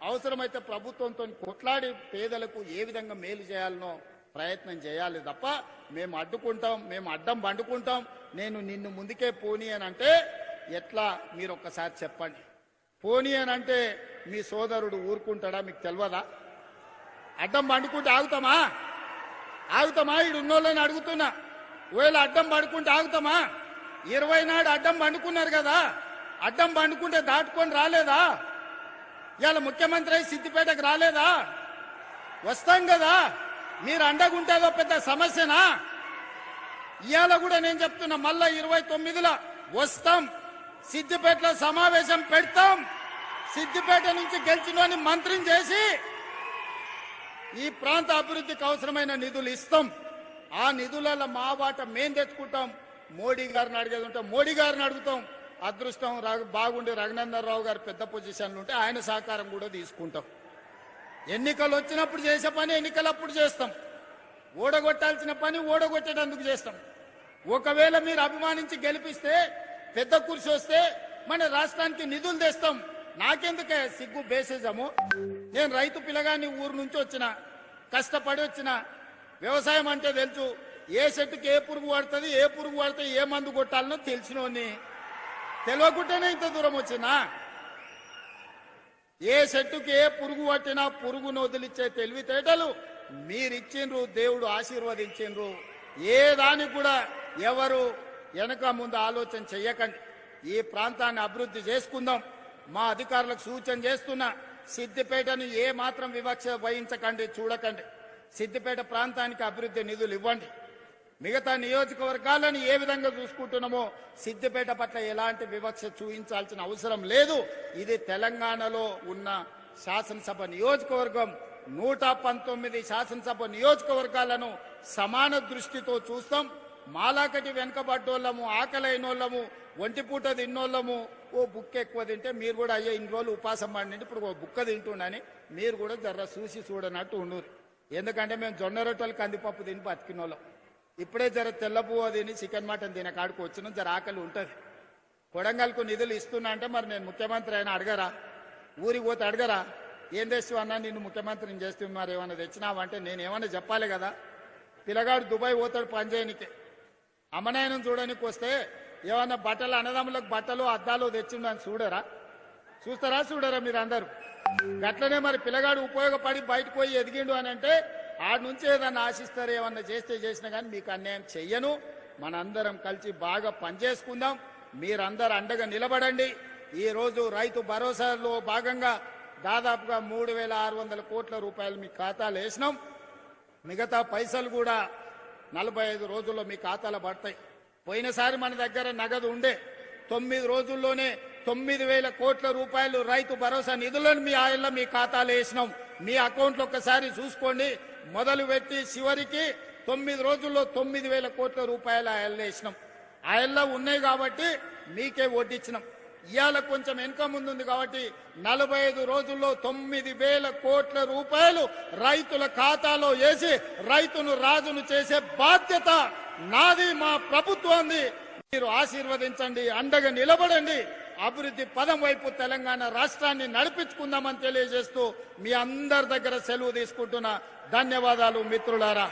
అవసరమైతే ప్రభుత్వంతో కొట్లాడి పేదలకు ఏ విధంగా మేలు చేయాలనో ప్రయత్నం చేయాలి తప్ప మేము అడ్డుకుంటాం, మేము అడ్డం బండుకుంటాం, నేను నిన్ను ముందుకే పోనీ అని అంటే ఎట్లా మీరు ఒక్కసారి చెప్పండి. పోనీ అని అంటే మీ సోదరుడు ఊరుకుంటాడా? మీకు తెలియదా? అడ్డం బండుకుంటే ఆగుతామా? ఈడు ఉన్నోళ్ళని అడుగుతున్నా. ఒకవేళ అడ్డం పడుకుంటే ఆగుతామా? 20 నాడు అడ్డం పండుకున్నారు కదా, అడ్డం పండుకుంటే దాటుకొని రాలేదా? ఇవాళ ముఖ్యమంత్రి అయి సిద్దిపేటకు రాలేదా? వస్తాం కదా. మీరు అండగుంటేదో పెద్ద సమస్యనా? ఇవాళ కూడా నేను చెప్తున్నా, మళ్ళా 29లో వస్తాం, సిద్దిపేటలో సమావేశం పెడతాం, సిద్దిపేట నుంచి గెలిచిన మంత్రిని చేసి ఈ ప్రాంత అభివృద్ధికి అవసరమైన నిధులు ఇస్తాం. ఆ నిధులలో మా వాట మేం తెచ్చుకుంటాం. మోడీ గారిని అడిగేది ఉంటే మోడీ గారిని అడుగుతాం. అదృష్టం బాగుండి రఘునందన్ రావు గారు పెద్ద పొజిషన్లు ఉంటే ఆయన సహకారం కూడా తీసుకుంటాం. ఎన్నికలు వచ్చినప్పుడు చేసే పని ఎన్నికలప్పుడు చేస్తాం, ఓడగొట్టాల్సిన పని ఓడగొట్టేటందుకు చేస్తాం. ఒకవేళ మీరు అభిమానించి గెలిపిస్తే పెద్ద కుర్చీ వస్తే మన రాష్ట్రానికి నిధులు తెస్తాం. నాకెందుకే సిగ్గు బేసిజము? నేను రైతు పిల్లగాని ఊరు నుంచి వచ్చిన, కష్టపడి వచ్చిన, వ్యవసాయం అంటే తెలుసు. ఏ చెట్టుకి ఏ పురుగు పడుతుంది, ఏ పురుగు పడితే ఏ మందు కొట్టాలనో తెలిసినోని, తెలియకుండానే ఇంత దూరం వచ్చినా. ఏ చెట్టుకి ఏ పురుగు పట్టినా పురుగును వదిలిచ్చే తెలివితేటలు మీరిచ్చిండ్రు, దేవుడు ఆశీర్వదించిండ్రు. ఏ దానికి కూడా ఎవరు వెనక ముందు ఆలోచన చెయ్యకండి. ఈ ప్రాంతాన్ని అభివృద్ధి చేసుకుందాం. మా అధికారులకు సూచన చేస్తున్నా, సిద్దిపేటను ఏ మాత్రం వివక్ష వహించకండి, చూడకండి. సిద్దిపేట ప్రాంతానికి అభివృద్ధి నిధులు ఇవ్వండి. మిగతా నియోజకవర్గాలను ఏ విధంగా చూసుకుంటున్నామో సిద్దిపేట పట్ల ఎలాంటి వివక్ష చూపించాల్సిన అవసరం లేదు. ఇది తెలంగాణలో ఉన్న శాసనసభ నియోజకవర్గం. 119 శాసనసభ నియోజకవర్గాలను సమాన దృష్టితో చూస్తాం. మాలాకటి వెనకబడ్డోళ్ళము, ఆకలైనోళ్ళము, ఒంటిపూట తిన్నోళ్ళము, ఓ బుక్క ఎక్కువ తింటే మీరు కూడా అయ్యే ఇన్ని రోజులు ఉపాసం పడినంటే ఇప్పుడు ఓ బుక్క తింటుండని మీరు కూడా జర్ర చూసి చూడనట్టు ఉండరు. ఎందుకంటే మేము జొన్న రొట్టెలు కందిపప్పు తిని బతికినోళ్ళం. ఇప్పుడే జర తెల్లపువ్వు తిని చికెన్ మటన్ తిన కాడికి వచ్చిన జర ఆకలి ఉంటుంది. కొడంగల్కు నిధులు ఇస్తున్నా అంటే మరి నేను ముఖ్యమంత్రి అయినా అడగరా? ఊరికి పోతే అడగరా? ఏం తెస్తావు అన్నా, నిన్ను ముఖ్యమంత్రిని చేస్తే మరి ఏమన్నా తెచ్చినావంటే నేను ఏమన్నా చెప్పాలి కదా. పిల్లగాడు దుబాయ్ పోతాడు పని చేయనికే, అమ్మనాయనం చూడడానికి వస్తే ఏమన్నా బట్టలు అన్నదమ్ములకు బట్టలు అద్దాలు తెచ్చిండని చూడరా? చూడరా మీరు అందరూ? గట్లనే మరి పిల్లగాడు ఉపయోగపడి బయటకు పోయి ఎదిగిండు అని అంటే ఆడ నుంచి ఏదన్నా ఆశిస్తారు, ఏమన్నా చేసినా కానీ మీకు అన్యాయం చెయ్యను. మనందరం కలిసి బాగా పనిచేసుకుందాం. మీరందరూ అండగా నిలబడండి. ఈ రోజు రైతు భరోసాలో భాగంగా దాదాపుగా 3,600 కోట్ల రూపాయలు మీ ఖాతాలో వేసినాం. మిగతా పైసలు కూడా 45 రోజుల్లో మీ ఖాతాలో పడతాయి. పోయినసారి మన దగ్గర నగదు ఉండే 9 రోజుల్లోనే 9,000 కోట్ల రూపాయలు రైతు భరోసా నిధులను మీ ఆయల్లో మీ ఖాతాలో వేసినాం. మీ అకౌంట్లో ఒక్కసారి చూసుకోండి. మొదలు పెట్టి చివరికి 9 రోజుల్లో 9,000 కోట్ల రూపాయలు ఆయల్లో వేసినాం. ఆయల్లో ఉన్నాయి కాబట్టి మీకే వడ్డిచ్చినాం. ఇవాళ కొంచెం వెనుక ముందుంది కాబట్టి 45 రోజుల్లో 9,000 కోట్ల రూపాయలు రైతుల ఖాతాలో వేసి రైతును రాజును చేసే బాధ్యత నాది, మా ప్రభుత్వాన్ని. మీరు ఆశీర్వదించండి, అండగా నిలబడండి. అభివృద్ధి పదం వైపు తెలంగాణ రాష్ట్రాన్ని నడిపించుకుందామని తెలియజేస్తూ మీ అందరి దగ్గర సెలవు తీసుకుంటున్నా. ధన్యవాదాలు మిత్రులారా.